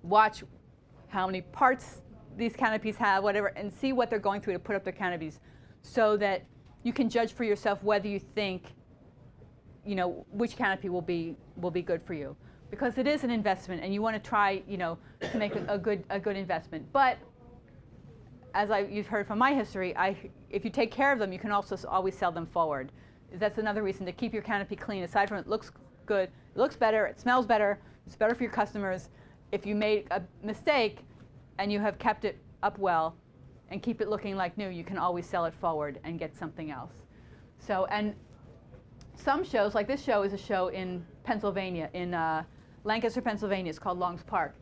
watch how many parts these canopies have, whatever, and see what they're going through to put up their canopies, so that you can judge for yourself whether you think which canopy will be good for you, because it is an investment, and you want to try to make a good investment. But as you've heard from my history, if you take care of them, you can also always sell them forward. That's another reason to keep your canopy clean. Aside from it looks good, it looks better, it smells better, it's better for your customers. If you made a mistake and you have kept it up well and keep it looking like new, you can always sell it forward and get something else. So, and some shows, like this show is a show in Pennsylvania, in Lancaster, Pennsylvania. It's called Long's Park.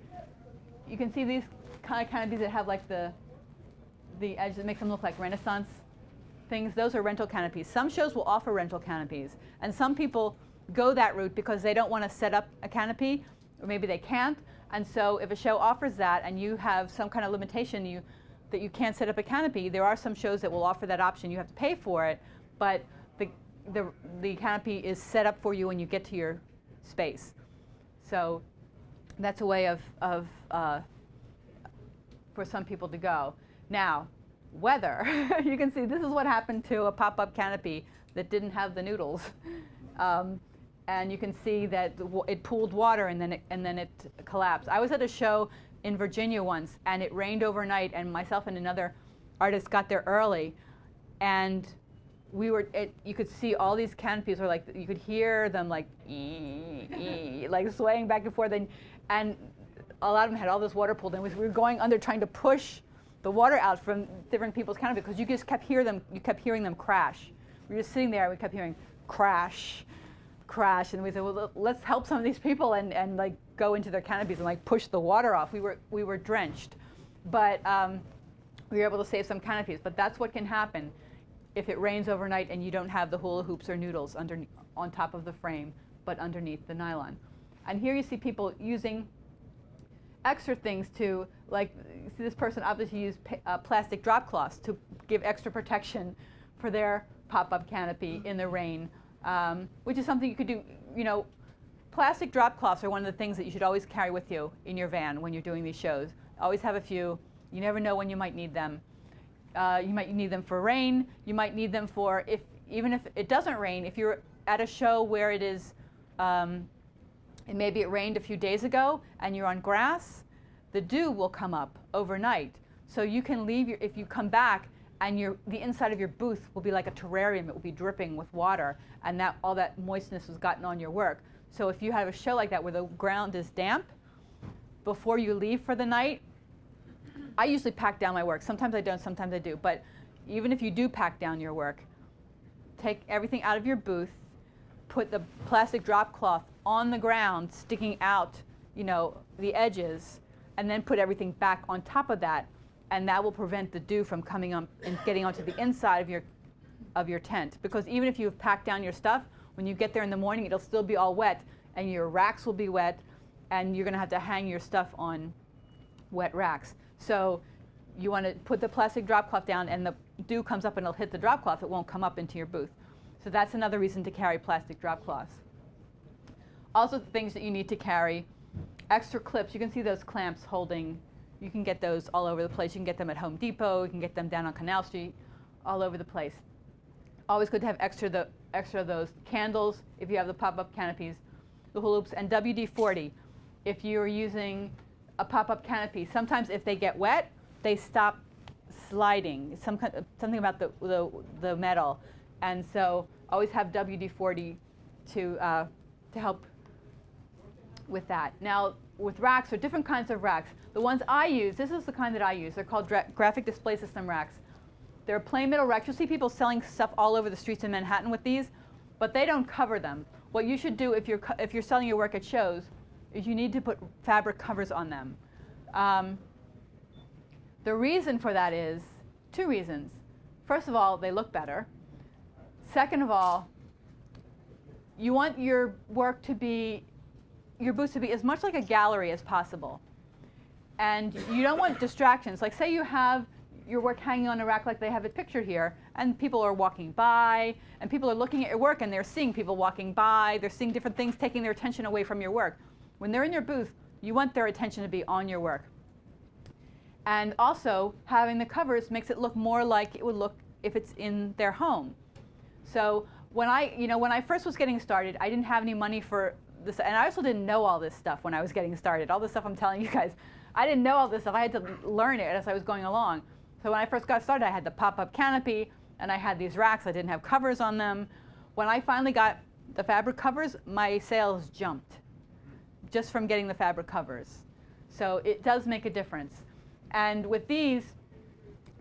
You can see these kind of canopies that have like the edge that makes them look like Renaissance things. Those are rental canopies. Some shows will offer rental canopies, and some people go that route because they don't want to set up a canopy, or maybe they can't. And so if a show offers that and you have some kind of limitation that you can't set up a canopy, there are some shows that will offer that option. You have to pay for it, but the canopy is set up for you when you get to your space. So that's a way of for some people to go. Now, weather. You can see this is what happened to a pop-up canopy that didn't have the noodles. And you can see that it pooled water and then it collapsed. I was at a show in Virginia once, and it rained overnight, and myself and another artist got there early, and you could see all these canopies were like, you could hear them like like swaying back and forth, and a lot of them had all this water pooled in. We were going under trying to push the water out from different people's canopies because you just kept hearing them crash. We were just sitting there and we kept hearing crash, crash, and we said, well, let's help some of these people and like go into their canopies and like push the water off. We were drenched, but we were able to save some canopies. But that's what can happen if it rains overnight and you don't have the hula hoops or noodles on top of the frame, but underneath the nylon. And here you see people using extra things to, like, see this person obviously used plastic drop cloths to give extra protection for their pop-up canopy in the rain, which is something you could do. You know, plastic drop cloths are one of the things that you should always carry with you in your van when you're doing these shows. Always have a few. You never know when you might need them. You might need them for rain. You might need them for even if it doesn't rain. If you're at a show where it is, and maybe it rained a few days ago and you're on grass, the dew will come up overnight. So you can leave if you come back and the inside of your booth will be like a terrarium. It will be dripping with water, and all that moistness has gotten on your work. So if you have a show like that where the ground is damp, before you leave for the night, I usually pack down my work. Sometimes I don't, sometimes I do. But even if you do pack down your work, take everything out of your booth, put the plastic drop cloth on the ground, sticking out, the edges, and then put everything back on top of that, and that will prevent the dew from coming up and getting onto the inside of your tent. Because even if you've packed down your stuff, when you get there in the morning, it'll still be all wet, and your racks will be wet, and you're going to have to hang your stuff on wet racks. So you want to put the plastic drop cloth down, and the dew comes up and it'll hit the drop cloth. It won't come up into your booth. So that's another reason to carry plastic drop cloths. Also, things that you need to carry, extra clips. You can see those clamps holding. You can get those all over the place. You can get them at Home Depot. You can get them down on Canal Street, all over the place. Always good to have extra of those candles if you have the pop-up canopies, the hula hoops, and WD-40 if you're using a pop-up canopy. Sometimes if they get wet, they stop sliding. Something about the metal, and so always have WD-40 to help with that. Now, with racks, there are different kinds of racks. The ones I use, this is the kind that I use. They're called graphic display system racks. They're plain metal racks. You'll see people selling stuff all over the streets in Manhattan with these, but they don't cover them. What you should do if you're selling your work at shows is you need to put fabric covers on them. The reason for that is two reasons. First of all, they look better. Second of all, you want your work to be, your booth to be as much like a gallery as possible. And you don't want distractions. Like, say you have your work hanging on a rack like they have it pictured here, and people are walking by, and people are looking at your work, and they're seeing people walking by, they're seeing different things, taking their attention away from your work. When they're in your booth, you want their attention to be on your work. And also, having the covers makes it look more like it would look if it's in their home. So when I first was getting started, I didn't have any money for this, and I also didn't know all this stuff when I was getting started. All this stuff I'm telling you guys, I didn't know all this stuff. I had to learn it as I was going along. So when I first got started, I had the pop-up canopy, and I had these racks. I didn't have covers on them. When I finally got the fabric covers, my sales jumped just from getting the fabric covers. So it does make a difference. And with these,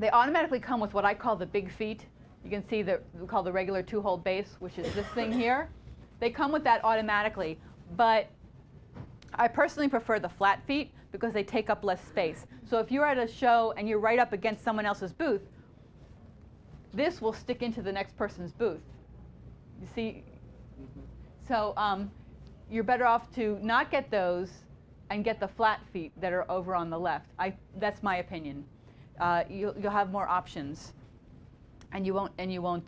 they automatically come with what I call the big feet. You can see we call the regular 2-hole base, which is this thing here. They come with that automatically, but I personally prefer the flat feet because they take up less space. So if you're at a show and you're right up against someone else's booth, this will stick into the next person's booth. You see? So you're better off to not get those and get the flat feet that are over on the left. That's my opinion. You'll have more options, and you won't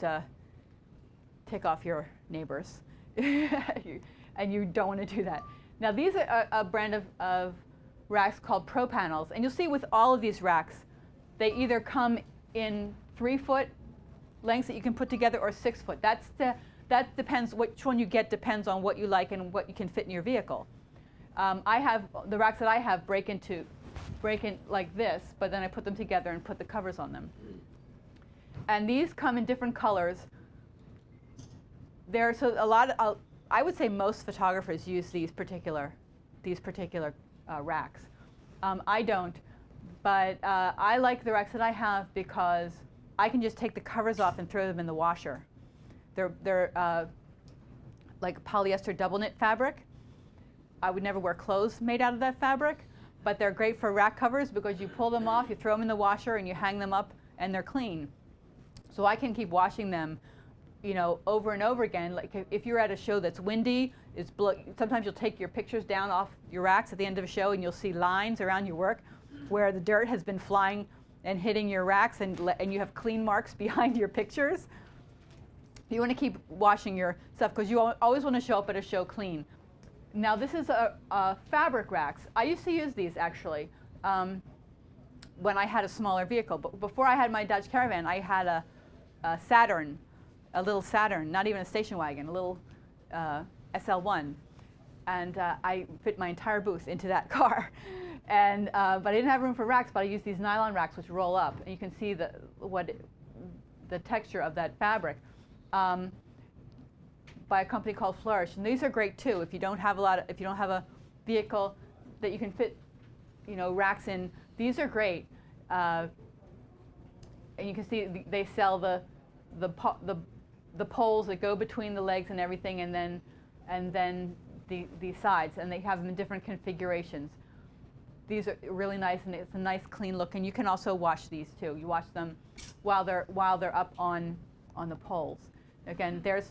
tick off your neighbors, and you don't want to do that. Now these are a brand of racks called Pro Panels, and you'll see with all of these racks, they either come in 3-foot lengths that you can put together, or 6-foot. That depends, which one you get depends on what you like and what you can fit in your vehicle. I have, the racks that I have break in like this, but then I put them together and put the covers on them. And these come in different colors. So a lot of, I would say most photographers use these particular racks. I don't, but I like the racks that I have because I can just take the covers off and throw them in the washer. They're like polyester double knit fabric. I would never wear clothes made out of that fabric, but they're great for rack covers because you pull them off, you throw them in the washer, and you hang them up, and they're clean. So I can keep washing them, over and over again. Like if you're at a show that's windy, sometimes you'll take your pictures down off your racks at the end of a show, and you'll see lines around your work where the dirt has been flying and hitting your racks, and you have clean marks behind your pictures. You want to keep washing your stuff because you always want to show up at a show clean. Now this is a fabric racks. I used to use these actually when I had a smaller vehicle. But before I had my Dodge Caravan, I had a Saturn, a little Saturn, not even a station wagon, a little SL1. And I fit my entire booth into that car. And, but I didn't have room for racks, but I used these nylon racks which roll up. And you can see the texture of that fabric. By a company called Flourish, and these are great too. If you don't have a vehicle that you can fit, racks in, these are great. And you can see they sell the poles that go between the legs and everything, and then the sides, and they have them in different configurations. These are really nice, and it's a nice clean look. And you can also wash these too. You wash them while they're up on the poles. Again, there's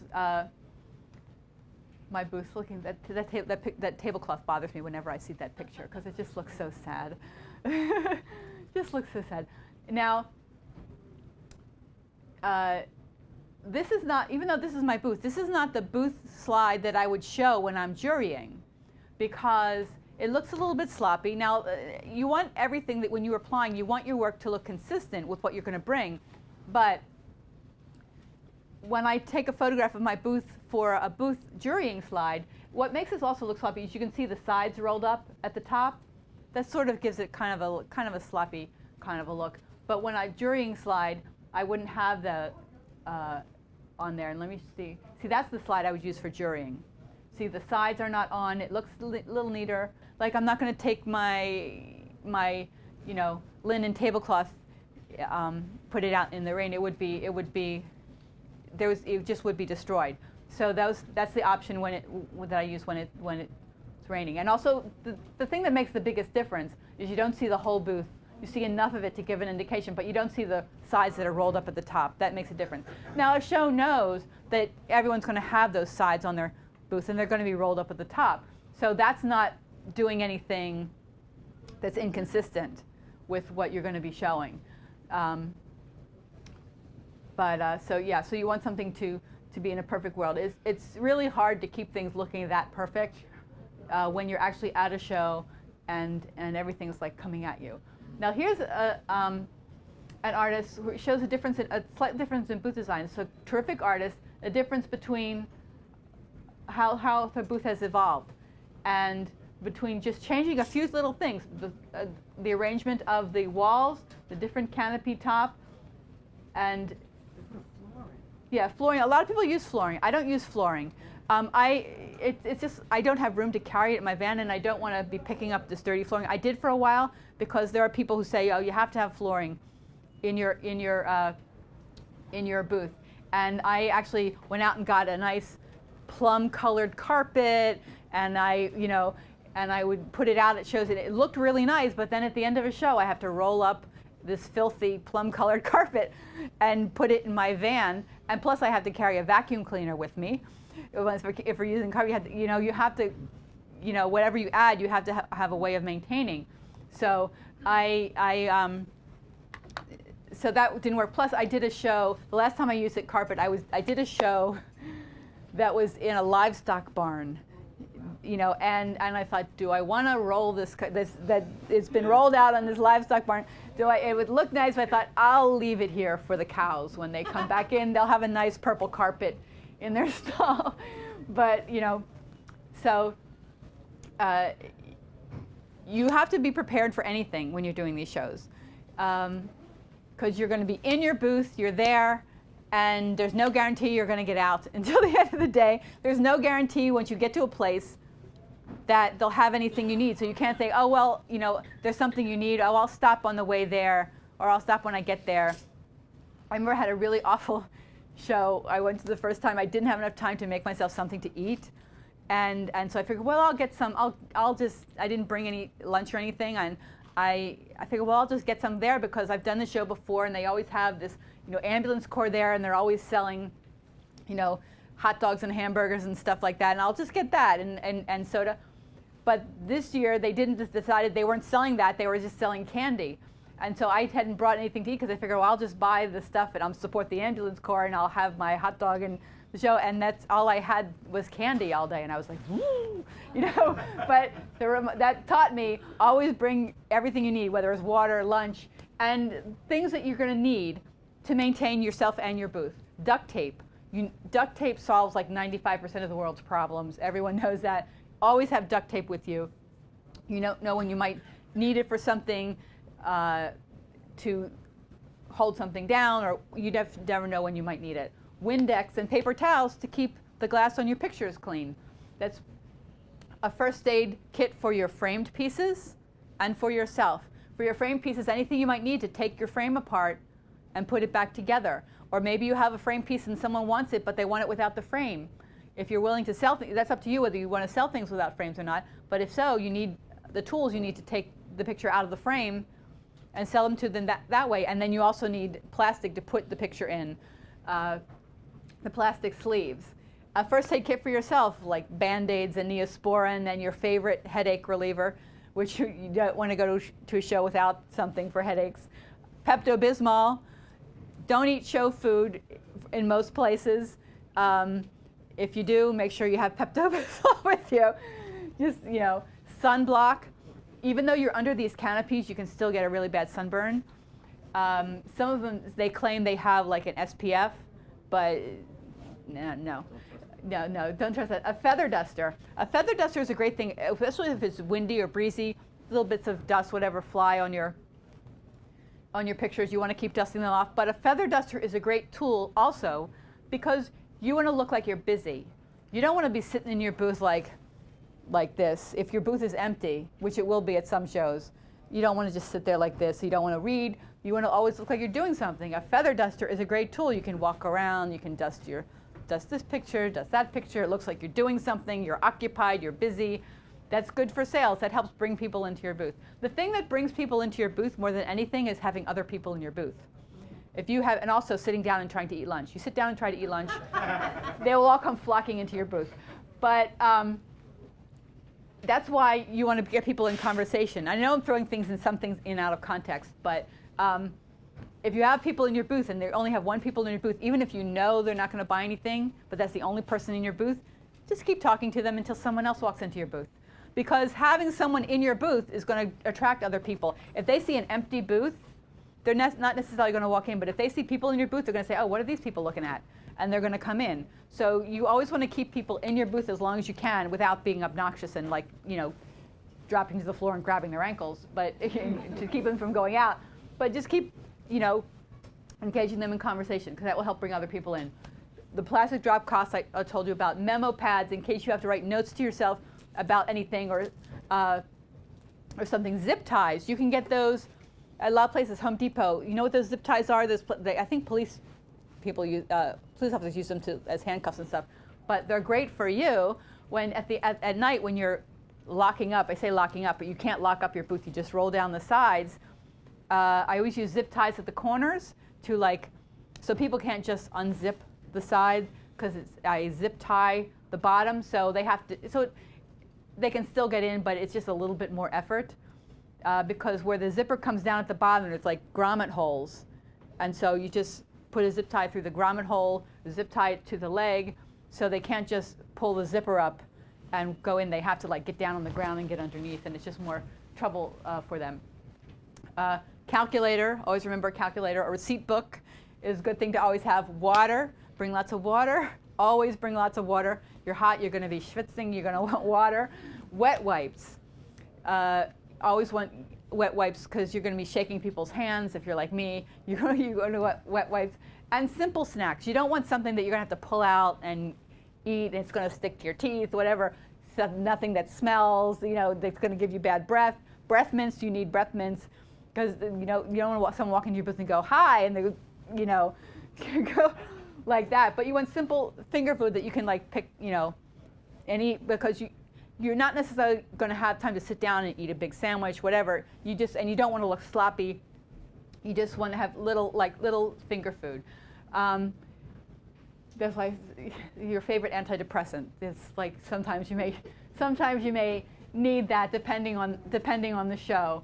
my booth looking, that tablecloth bothers me whenever I see that picture because it just looks so sad. Just looks so sad. Now, this is not, even though this is my booth, this is not the booth slide that I would show when I'm jurying because it looks a little bit sloppy. Now, you want everything that when you're applying, you want your work to look consistent with what you're going to bring, but when I take a photograph of my booth for a booth jurying slide, what makes this also look sloppy is you can see the sides rolled up at the top. That sort of gives it kind of a sloppy kind of a look. But when I jurying slide, I wouldn't have the on there. And let me see. See, that's the slide I would use for jurying. See, the sides are not on. It looks a little neater. Like I'm not going to take my linen tablecloth, put it out in the rain. It just would be destroyed. So that's the option that I use when it's raining. And also the thing that makes the biggest difference is you don't see the whole booth. You see enough of it to give an indication, but you don't see the sides that are rolled up at the top. That makes a difference. Now a show knows that everyone's going to have those sides on their booth and they're going to be rolled up at the top. So that's not doing anything that's inconsistent with what you're going to be showing. So you want something to be in a perfect world. It's really hard to keep things looking that perfect when you're actually at a show and everything's like coming at you. Now here's an artist who shows a slight difference in booth design. So terrific artist, a difference between how the booth has evolved and between just changing a few little things, the arrangement of the walls, the different canopy top, and yeah, flooring. A lot of people use flooring. I don't use flooring. It's just I don't have room to carry it in my van, and I don't want to be picking up this dirty flooring. I did for a while because there are people who say, oh, you have to have flooring in your booth. And I actually went out and got a nice plum-colored carpet, and I would put it out at shows, and it looked really nice. But then at the end of a show, I have to roll up this filthy plum-colored carpet and put it in my van, and plus I have to carry a vacuum cleaner with me. If we're using carpet, you have to, whatever you add, you have to have a way of maintaining. So so that didn't work. Plus I did a show, the last time I used it carpet, I did a show that was in a livestock barn. And I thought, do I want to roll this that it's been rolled out on this livestock barn? It would look nice, but I thought, I'll leave it here for the cows. When they come back in, they'll have a nice purple carpet in their stall. But, so you have to be prepared for anything when you're doing these shows. Because you're going to be in your booth, you're there, and there's no guarantee you're going to get out until the end of the day. There's no guarantee once you get to a place that they'll have anything you need. So you can't say, oh, well, there's something you need. Oh, I'll stop on the way there, or I'll stop when I get there. I remember I had a really awful show I went to the first time. I didn't have enough time to make myself something to eat. And so I figured, well, I'll get some, I didn't bring any lunch or anything. And I figured, well, I'll just get some there because I've done the show before and they always have this, ambulance corps there and they're always selling, hot dogs and hamburgers and stuff like that. And I'll just get that and soda. But this year they decided they weren't selling that, they were just selling candy. And so I hadn't brought anything to eat because I figured, well, I'll just buy the stuff and I'll support the ambulance corps and I'll have my hot dog and the show. And that's all I had was candy all day. And I was like, woo, But that taught me always bring everything you need, whether it's water, lunch, and things that you're going to need to maintain yourself and your booth. Duct tape. Duct tape solves like 95% of the world's problems. Everyone knows that. Always have duct tape with you. You don't know when you might need it for something. To hold something down, or you never know when you might need it. Windex and paper towels to keep the glass on your pictures clean. That's a first aid kit for your framed pieces and for yourself. For your framed pieces, anything you might need to take your frame apart and put it back together. Or maybe you have a frame piece and someone wants it, but they want it without the frame. If you're willing to sell things, that's up to you whether you want to sell things without frames or not. But if so, you need the tools you need to take the picture out of the frame and sell them to them that way. And then you also need plastic to put the picture in, the plastic sleeves. A first aid kit for yourself, like Band-Aids and Neosporin and your favorite headache reliever, which you don't want to go to a show without something for headaches. Pepto-Bismol. Don't eat show food in most places. If you do, make sure you have Pepto-Bismol with you. Just, sunblock. Even though you're under these canopies, you can still get a really bad sunburn. Some of them, they claim they have like an SPF, but no, don't trust that. A feather duster. A feather duster is a great thing, especially if it's windy or breezy. Little bits of dust, whatever, fly on your pictures. You want to keep dusting them off. But a feather duster is a great tool also because you want to look like you're busy. You don't want to be sitting in your booth like this. If your booth is empty, which it will be at some shows, you don't want to just sit there like this. You don't want to read. You want to always look like you're doing something. A feather duster is a great tool. You can walk around. You can dust this picture, dust that picture. It looks like you're doing something. You're occupied. You're busy. That's good for sales. That helps bring people into your booth. The thing that brings people into your booth more than anything is having other people in your booth. If you have, and also sitting down and trying to eat lunch. You sit down and try to eat lunch, they will all come flocking into your booth. But that's why you want to get people in conversation. I know I'm throwing some things in out of context, but if you have people in your booth and they only have one people in your booth, even if you know they're not going to buy anything, but that's the only person in your booth, just keep talking to them until someone else walks into your booth. Because having someone in your booth is going to attract other people. If they see an empty booth, they're not necessarily going to walk in, but if they see people in your booth, they're going to say, oh, what are these people looking at? And they're going to come in. So you always want to keep people in your booth as long as you can without being obnoxious and dropping to the floor and grabbing their ankles, but to keep them from going out. But just keep, engaging them in conversation because that will help bring other people in. The plastic drop cloths I told you about. Memo pads in case you have to write notes to yourself about anything or something. Zip ties. You can get those at a lot of places. Home Depot. You know what those zip ties are? I think police officers use them as handcuffs and stuff. But they're great for you when at night when you're locking up. I say locking up, but you can't lock up your booth. You just roll down the sides. I always use zip ties at the corners so people can't just unzip the side because I zip tie the bottom, so they have to. They can still get in, but it's just a little bit more effort because where the zipper comes down at the bottom, it's like grommet holes. And so you just put a zip tie through the grommet hole, zip tie it to the leg, so they can't just pull the zipper up and go in. They have to get down on the ground and get underneath, and it's just more trouble for them. Calculator, always remember a calculator. A receipt book is a good thing to always have. Water, bring lots of water. Always bring lots of water. You're hot, you're going to be schwitzing, you're going to want water. Wet wipes. Always want wet wipes because you're going to be shaking people's hands. If you're like me, you're going to wet wipes. And simple snacks. You don't want something that you're going to have to pull out and eat and it's going to stick to your teeth, whatever. So nothing that smells, that's going to give you bad breath. Breath mints, you need breath mints because you don't want someone walk into your booth and go, hi, and they go like that. But you want simple finger food that you can like pick, and eat because you're not necessarily going to have time to sit down and eat a big sandwich, whatever. You don't want to look sloppy. You just want to have little finger food. That's like your favorite antidepressant. It's like sometimes you may need that depending on the show.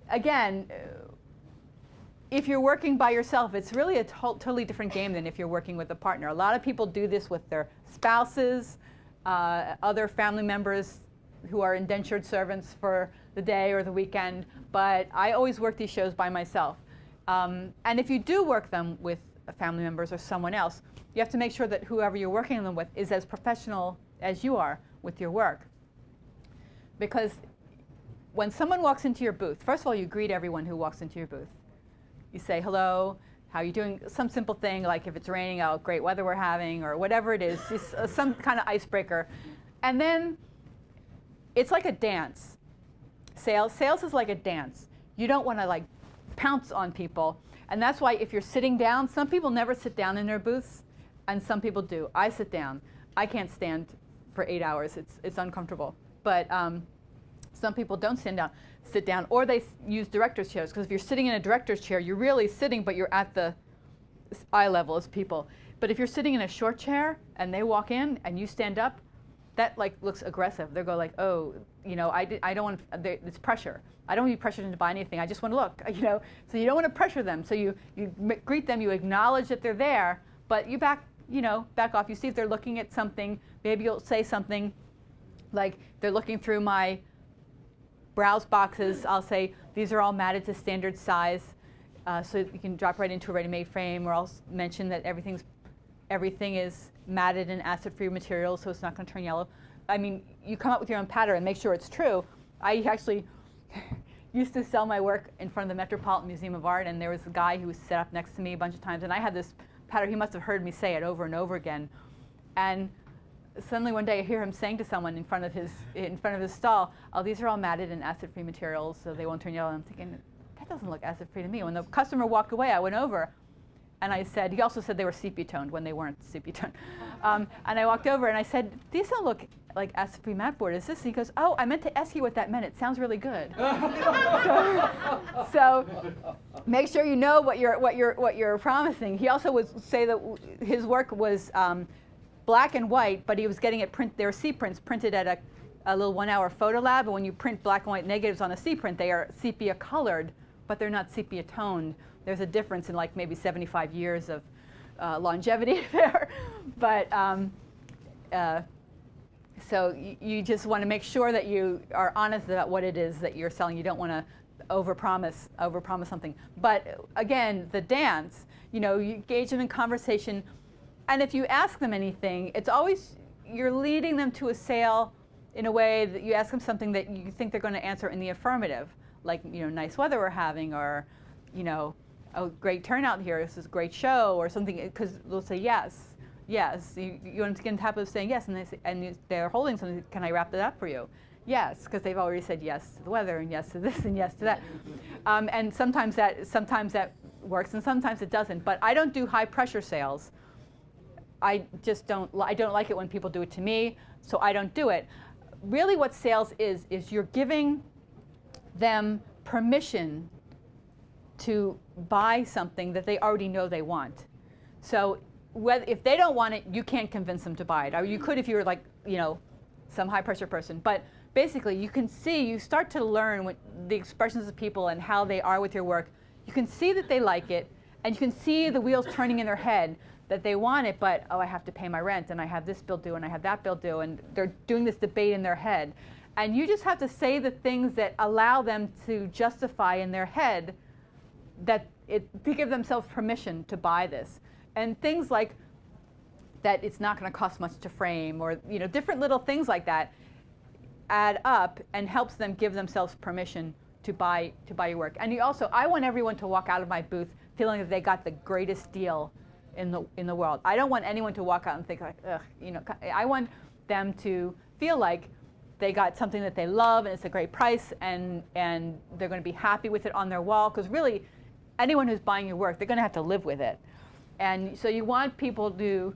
Again, if you're working by yourself, it's really a totally different game than if you're working with a partner. A lot of people do this with their spouses, other family members who are indentured servants for the day or the weekend. But I always work these shows by myself. And if you do work them with family members or someone else, you have to make sure that whoever you're working them with is as professional as you are with your work. Because when someone walks into your booth, first of all, you greet everyone who walks into your booth. You say, hello, how are you doing? Some simple thing like if it's raining, oh, great weather we're having, or whatever it is, just some kind of icebreaker. And then it's like a dance. Sales is like a dance. You don't want to like pounce on people. And that's why if you're sitting down, some people never sit down in their booths, and some people do. I sit down. I can't stand for 8 hours. It's uncomfortable. But some people don't sit down, or they use director's chairs. Because if you're sitting in a director's chair, you're really sitting, but you're at the eye level as people. But if you're sitting in a short chair and they walk in and you stand up, that like looks aggressive. They go like, oh, I don't want. It's pressure. I don't want to be pressured into buying anything. I just want to look. So you don't want to pressure them. So you greet them. You acknowledge that they're there, but you back off. You see if they're looking at something. Maybe you'll say something like they're looking through my browse boxes. I'll say these are all matted to standard size, so you can drop right into a ready-made frame. Or I'll mention that everything is matted in acid-free materials, so it's not going to turn yellow. I mean, you come up with your own pattern and make sure it's true. I actually used to sell my work in front of the Metropolitan Museum of Art, and there was a guy who was set up next to me a bunch of times, and I had this pattern. He must have heard me say it over and over again. And suddenly one day I hear him saying to someone in front of his stall, oh, these are all matted in acid-free materials, so they won't turn yellow. And I'm thinking, that doesn't look acid-free to me. When the customer walked away, I went over, and I said, he also said they were sepia-toned when they weren't sepia-toned. And I walked over and I said, these don't look like acid-free mat board. Is this? And he goes, oh, I meant to ask you what that meant. It sounds really good. so make sure you know what you're promising. He also would say that his work was black and white, but he was getting it there were C-prints printed at a little 1-hour photo lab. And when you print black and white negatives on a C-print, they are sepia colored, but they're not sepia toned. There's a difference in like maybe 75 years of longevity there. But so you just want to make sure that you are honest about what it is that you're selling. You don't want to overpromise something. But again, the dance, you engage them in conversation. And if you ask them anything, it's always, you're leading them to a sale in a way that you ask them something that you think they're going to answer in the affirmative. Like, nice weather we're having, or, oh, great turnout here, this is a great show, or something, because they'll say yes. Yes, you want to get on top of saying yes, and they're holding something. Can I wrap that up for you? Yes, because they've already said yes to the weather, and yes to this, and yes to that. And sometimes that works, and sometimes it doesn't. But I don't do high pressure sales. I don't like it when people do it to me, so I don't do it. Really, what sales is you're giving them permission to buy something that they already know they want. So if they don't want it, you can't convince them to buy it. Or you could if you were like, some high pressure person. But basically, you start to learn the expressions of people and how they are with your work. You can see that they like it, and you can see the wheels turning in their head that they want it, but, oh, I have to pay my rent, and I have this bill due, and I have that bill due, and they're doing this debate in their head. And you just have to say the things that allow them to justify in their head to give themselves permission to buy this. And things like that it's not going to cost much to frame, or different little things like that add up and helps them give themselves permission to buy your work. And I want everyone to walk out of my booth feeling that they got the greatest deal in the world. I don't want anyone to walk out and think like, ugh, I want them to feel like they got something that they love and it's a great price, and they're going to be happy with it on their wall, because really anyone who's buying your work, they're going to have to live with it. And so you want people to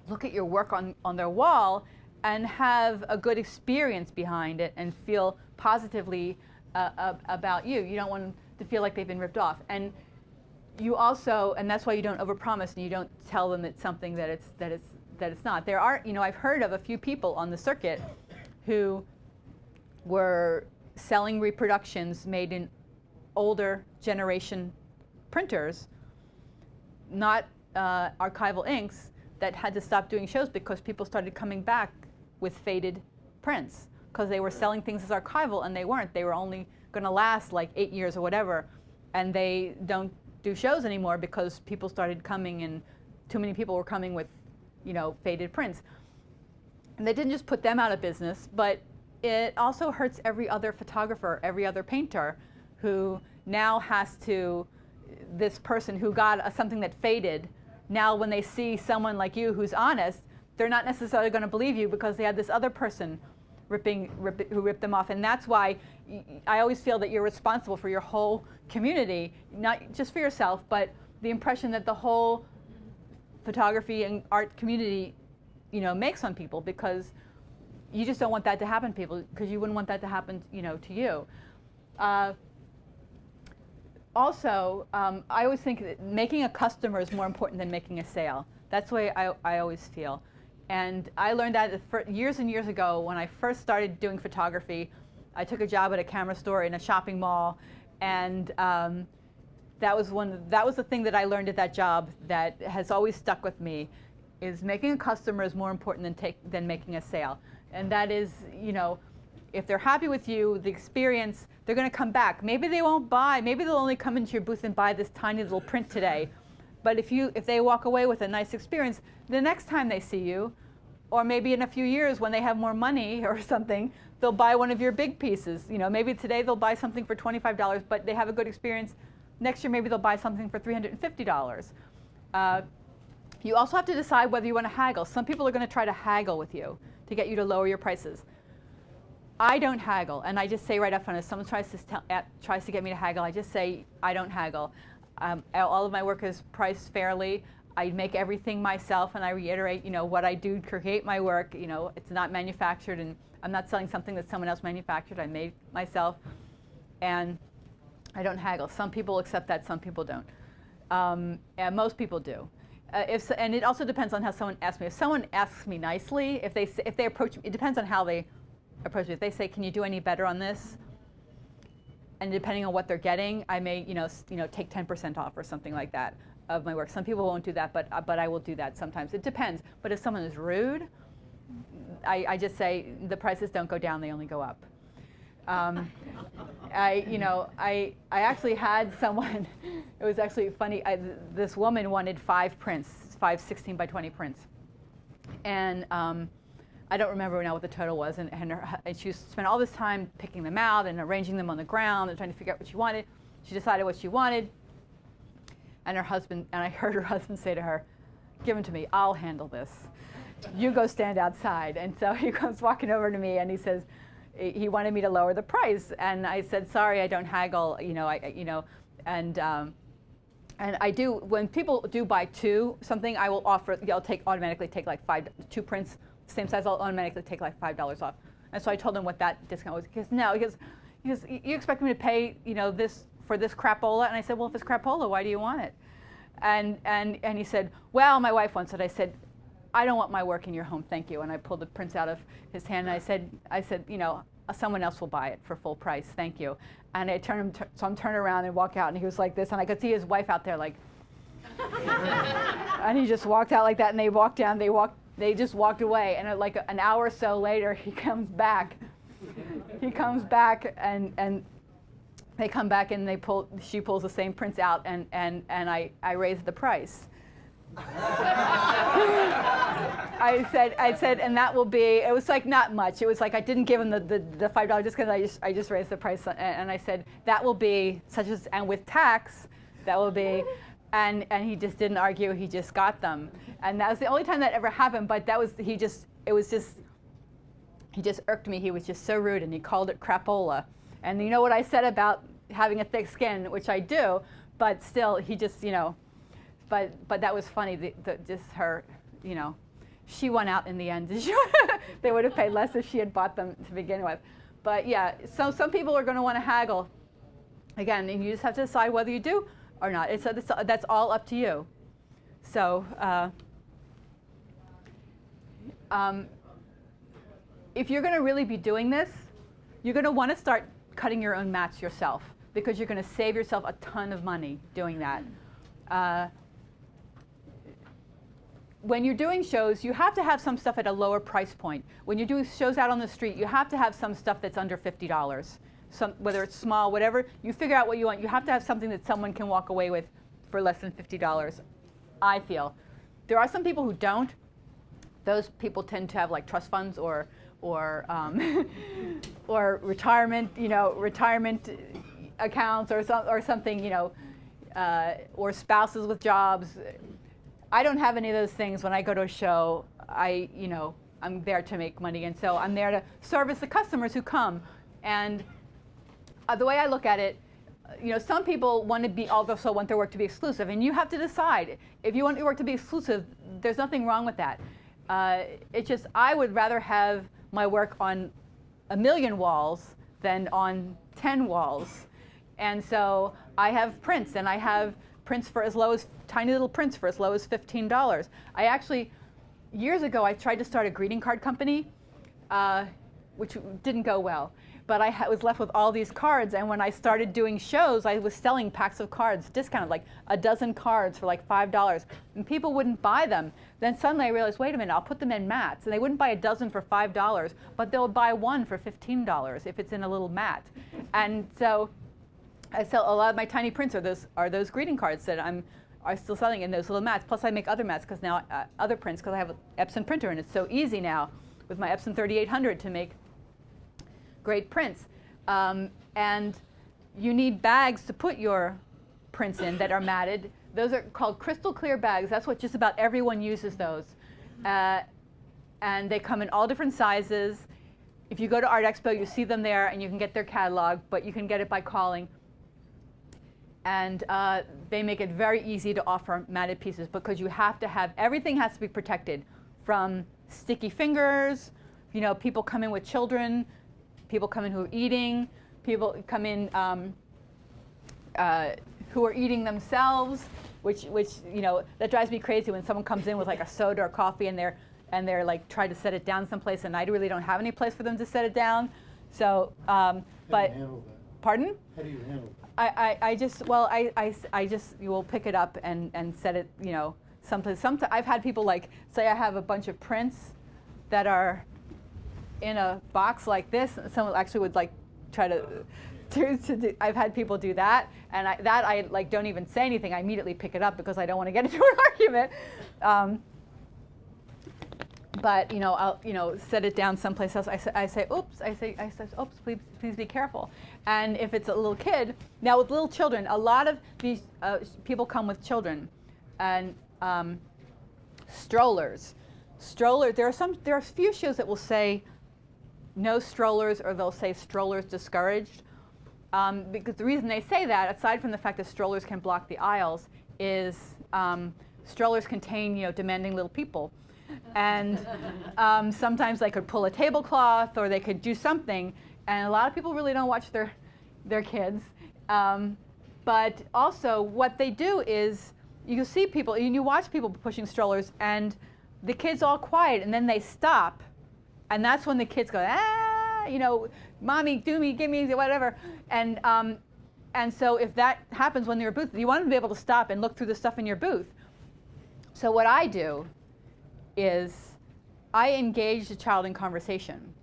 look at your work on their wall and have a good experience behind it and feel positively about you. You don't want them to feel like they've been ripped off. And you also, and that's why you don't overpromise and you don't tell them it's something that it's not. There are, I've heard of a few people on the circuit who were selling reproductions made in older generation printers, not archival inks, that had to stop doing shows because people started coming back with faded prints because they were selling things as archival, and they weren't. They were only going to last like 8 years or whatever, and they don't do shows anymore because people started coming, and too many people were coming with faded prints. And they didn't just put them out of business, but it also hurts every other photographer, every other painter who now has to, this person who got something that faded, now when they see someone like you who's honest, they're not necessarily going to believe you because they had this other person who ripped them off. And that's why I always feel that you're responsible for your whole community, not just for yourself, but the impression that the whole photography and art community makes on people, because you just don't want that to happen to people, because you wouldn't want that to happen to you. Also, I always think that making a customer is more important than making a sale. That's the way I always feel. And I learned that years and years ago when I first started doing photography. I took a job at a camera store in a shopping mall, and that was the thing that I learned at that job that has always stuck with me, is making a customer is more important than making a sale. And that is, if they're happy with you, the experience, they're going to come back. Maybe they won't buy. Maybe they'll only come into your booth and buy this tiny little print today. But if they walk away with a nice experience, the next time they see you, or maybe in a few years when they have more money or something, they'll buy one of your big pieces. Maybe today they'll buy something for $25, but they have a good experience. Next year maybe they'll buy something for $350. You also have to decide whether you want to haggle. Some people are going to try to haggle with you to get you to lower your prices. I don't haggle, and I just say right up front, if someone tries to get me to haggle, I just say I don't haggle. All of my work is priced fairly. I make everything myself, and I reiterate, what I do to create my work. It's not manufactured, and I'm not selling something that someone else manufactured. I made myself, and I don't haggle. Some people accept that, some people don't. And most people do. And it also depends on how someone asks me. If someone asks me nicely, if they approach me, it depends on how they approach me. If they say, "Can you do any better on this?" And depending on what they're getting, I may, take 10% off or something like that of my work. Some people won't do that, but I will do that sometimes. It depends. But if someone is rude, I just say the prices don't go down; they only go up. I actually had someone. It was actually funny. This woman wanted 5 prints, 5 16 by 20 prints, and I don't remember now what the total was. And she spent all this time picking them out and arranging them on the ground and trying to figure out what she wanted. She decided what she wanted, and I heard her husband say to her, "Give them to me. I'll handle this. You go stand outside." And so he comes walking over to me and he says, he wanted me to lower the price, and I said, "Sorry, I don't haggle." And I do, when people do buy 2 something, I will offer. I'll automatically take like 2 prints, same size. I'll automatically take like $5 off. And so I told him what that discount was. He goes, "No," he goes, "You expect me to pay this for this crapola?" And I said, "Well, if it's crapola, why do you want it?" And he said, "Well, my wife wants it." I said, "I don't want my work in your home, thank you." And I pulled the prints out of his hand, and I said, "Someone else will buy it for full price, thank you." And I turned him, so I'm turning around and walk out, and he was like this, and I could see his wife out there like, and he just walked out like that, and they walked down, they just walked away, and like an hour or so later, he comes back, he comes back and they come back and she pulls the same prints out and I raise the price. I said, and that will be, it was like not much. It was like I didn't give him the $5 just because I just raised the price. And I said, that will be such as, and with tax, that will be, and he just didn't argue, he just got them. And that was the only time that ever happened, but that was, he just irked me. He was just so rude, and he called it crapola. And you know what I said about having a thick skin, which I do, but still, he just, but that was funny, just her, she won out in the end. They would have paid less if she had bought them to begin with. But yeah, so some people are going to want to haggle. Again, and you just have to decide whether you do or not. That's all up to you. So if you're going to really be doing this, you're going to want to start cutting your own mats yourself, because you're going to save yourself a ton of money doing that. When you're doing shows, you have to have some stuff at a lower price point. When you're doing shows out on the street, you have to have some stuff that's under $50. Whether it's small, whatever, you figure out what you want. You have to have something that someone can walk away with for less than $50, I feel. There are some people who don't. Those people tend to have like trust funds or retirement, retirement accounts or something, or spouses with jobs. I don't have any of those things. When I go to a show, I'm there to make money, and so I'm there to service the customers who come. And the way I look at it, some people also want their work to be exclusive, and you have to decide. If you want your work to be exclusive, there's nothing wrong with that. It's just I would rather have my work on 1 million walls than on 10 walls. And so I have prints, and I have prints for as low as, tiny little prints for as low as $15. I actually, years ago, I tried to start a greeting card company, which didn't go well. But I was left with all these cards, and when I started doing shows, I was selling packs of cards, discounted, like a dozen cards for like $5, and people wouldn't buy them. Then suddenly I realized, wait a minute, I'll put them in mats, and they wouldn't buy a dozen for $5, but they'll buy one for $15 if it's in a little mat. And so I sell a lot of my tiny prints are those greeting cards that I'm still selling in those little mats. Plus I make other mats because now other prints, because I have an Epson printer, and it's so easy now with my Epson 3800 to make great prints. And you need bags to put your prints in that are matted. Those are called crystal clear bags. That's what just about everyone uses those. And they come in all different sizes. If you go to Art Expo, you see them there, and you can get their catalog, but you can get it by calling. And they make it very easy to offer matted pieces, because you have to have, everything has to be protected from sticky fingers. People come in with children, people come in who are eating, people come in who are eating themselves, which that drives me crazy when someone comes in with like a soda or coffee, and they're like trying to set it down someplace, and I really don't have any place for them to set it down. So,
How do you handle that?
Pardon?
How do you handle that?
I just you will pick it up and set it, someplace. I've had people like say I have a bunch of prints that are in a box like this. Someone actually would like try to do. I've had people do that, and I like don't even say anything. I immediately pick it up because I don't want to get into an argument. But I'll set it down someplace else. I say oops. I say oops. Please be careful. And if it's a little kid, now with little children, a lot of these people come with children, and strollers. There are a few shows that will say no strollers, or they'll say strollers discouraged. Because the reason they say that, aside from the fact that strollers can block the aisles, is strollers contain demanding little people. And sometimes they could pull a tablecloth, or they could do something, and a lot of people really don't watch their kids. But also what they do is you see people, and you watch people pushing strollers, and the kid's all quiet, and then they stop, and that's when the kids go, mommy, do me, give me, whatever. And so if that happens when you're in your booth, you want them to be able to stop and look through the stuff in your booth. So what I do is I engage the child in conversation.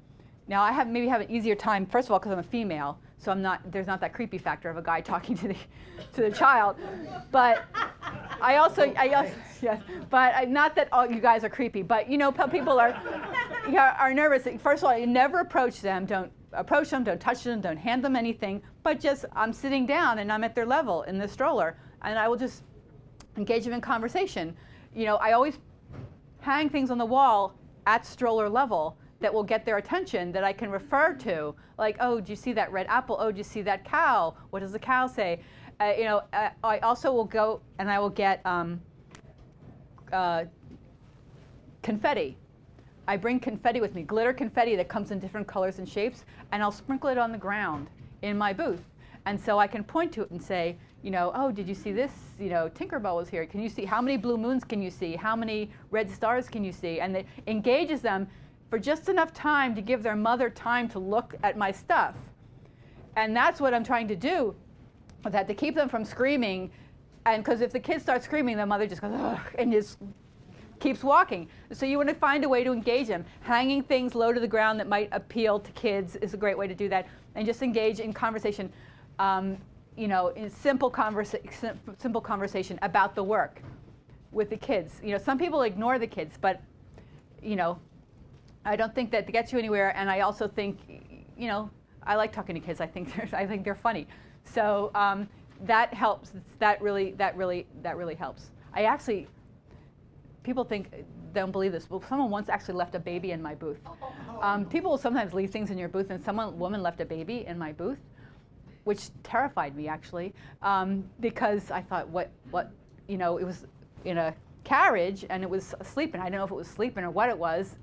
Now I maybe have an easier time, first of all, because I'm a female, so there's not that creepy factor of a guy talking to the child. But I also yes, but not that all you guys are creepy, but people are nervous. First of all, you never approach them. Don't approach them, don't touch them, don't hand them anything, but just I'm sitting down and I'm at their level in the stroller, and I will just engage them in conversation. I always hang things on the wall at stroller level that will get their attention, that I can refer to, like, oh, do you see that red apple? Oh, do you see that cow? What does the cow say? I also will go and I will get confetti. I bring confetti with me, glitter confetti that comes in different colors and shapes, and I'll sprinkle it on the ground in my booth. And so I can point to it and say, oh, did you see this? Tinkerbell was here. Can you see, how many blue moons can you see? How many red stars can you see? And it engages them for just enough time to give their mother time to look at my stuff. And that's what I'm trying to do with that, to keep them from screaming. And because if the kids start screaming, the mother just goes, ugh, and just keeps walking. So you want to find a way to engage them. Hanging things low to the ground that might appeal to kids is a great way to do that. And just engage in conversation, in simple conversation about the work with the kids. Some people ignore the kids, but I don't think that gets you anywhere. And I also think, I like talking to kids. I think they're funny. So that helps. That really helps. People don't believe this, but someone once actually left a baby in my booth. People will sometimes leave things in your booth, and woman left a baby in my booth, which terrified me actually, because I thought, what, it was in a carriage and it was sleeping. I don't know if it was sleeping or what it was,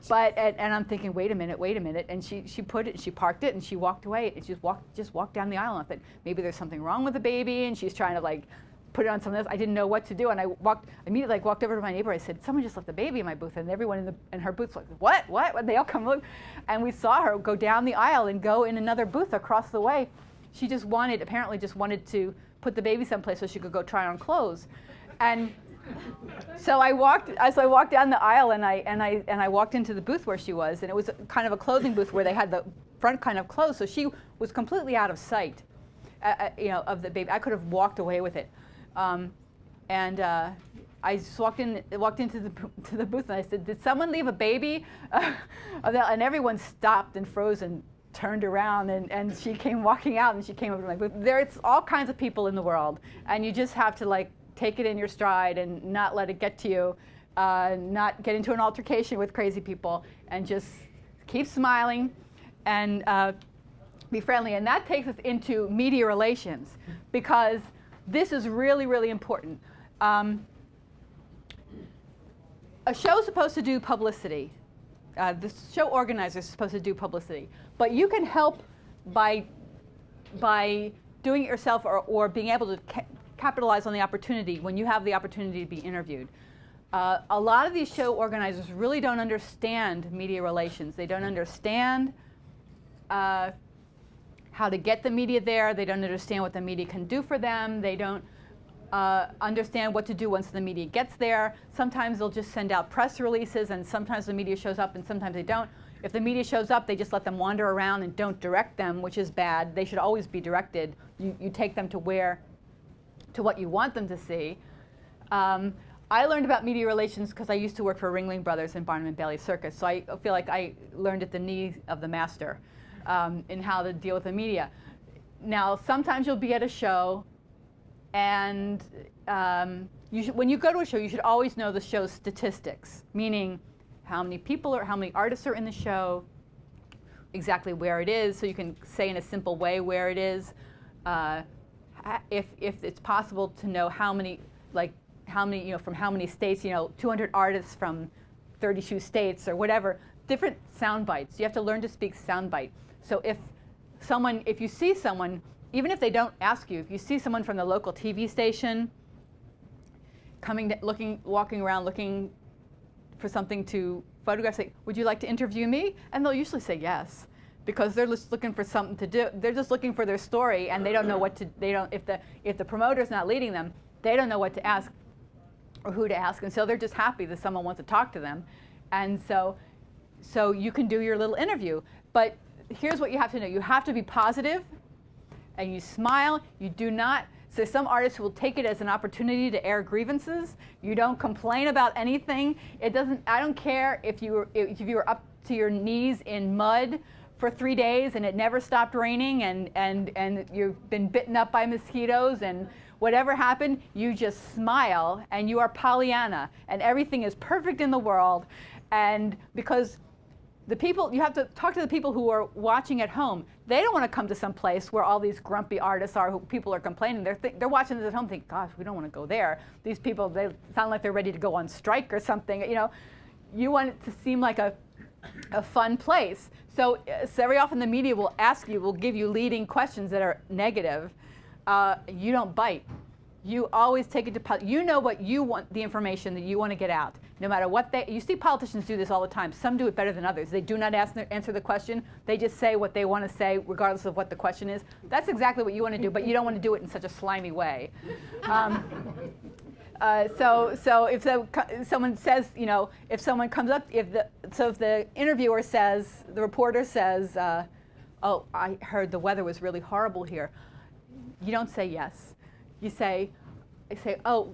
but and I'm thinking, wait a minute, and she parked it and she walked away and she just walked down the aisle, and I thought maybe there's something wrong with the baby and she's trying to put it on something else. I didn't know what to do, and I immediately walked over to my neighbor. I said, someone just left a baby in my booth, and everyone in her booth's like, what? And they all come look, and we saw her go down the aisle and go in another booth across the way. She apparently just wanted to put the baby someplace so she could go try on clothes. And so I walked down the aisle and I walked into the booth where she was, and it was kind of a clothing booth where they had the front kind of closed, so she was completely out of sight, of the baby. I could have walked away with it. I just walked into the booth and I said, did someone leave a baby? And everyone stopped and froze and turned around, and she came walking out, and she came over to my booth. There's all kinds of people in the world, and you just have to take it in your stride and not let it get to you, not get into an altercation with crazy people, and just keep smiling and be friendly. And that takes us into media relations, because this is really, really important. A show is supposed to do publicity. The show organizer is supposed to do publicity. But you can help by doing it yourself, or being able to capitalize on the opportunity when you have the opportunity to be interviewed. A lot of these show organizers really don't understand media relations. They don't understand how to get the media there. They don't understand what the media can do for them. They don't understand what to do once the media gets there. Sometimes they'll just send out press releases, and sometimes the media shows up and sometimes they don't. If the media shows up, they just let them wander around and don't direct them, which is bad. They should always be directed. You take them to what you want them to see. I learned about media relations because I used to work for Ringling Brothers and Barnum and Bailey Circus, so I feel like I learned at the knee of the master in how to deal with the media. Now, sometimes you'll be at a show, and when you go to a show, you should always know the show's statistics, meaning how many artists are in the show, exactly where it is, so you can say in a simple way where it is. If it's possible to know how many, from how many states, 200 artists from 32 states or whatever, different sound bites. You have to learn to speak sound bite. So if you see someone, even if they don't ask you, if you see someone from the local TV station walking around looking for something to photograph, say, would you like to interview me? And they'll usually say yes, because they're just looking for something to do. They're just looking for their story, and they don't know if the promoter's not leading them, they don't know what to ask or who to ask, and so they're just happy that someone wants to talk to them. And so you can do your little interview. But here's what you have to know. You have to be positive, and you smile. You do not. So some artists will take it as an opportunity to air grievances. You don't complain about anything. It doesn't. I don't care if you were up to your knees in mud for 3 days and it never stopped raining, and you've been bitten up by mosquitoes, and whatever happened, you just smile and you are Pollyanna and everything is perfect in the world. And because the people, you have to talk to the people who are watching at home. They don't want to come to some place where all these grumpy artists are, who people are complaining. They're watching this at home, think, gosh, we don't want to go there. These people, they sound like they're ready to go on strike or something. You know, you want it to seem like a fun place. So very often the media will give you leading questions that are negative. You don't bite. You always take it to, you know what you want, the information that you want to get out. No matter what you see politicians do this all the time. Some do it better than others. They do not answer the question. They just say what they want to say regardless of what the question is. That's exactly what you want to do, but you don't want to do it in such a slimy way. So if someone says, you know, if someone comes up, if the interviewer says, the reporter says, oh, I heard the weather was really horrible here. You don't say yes. You say, oh,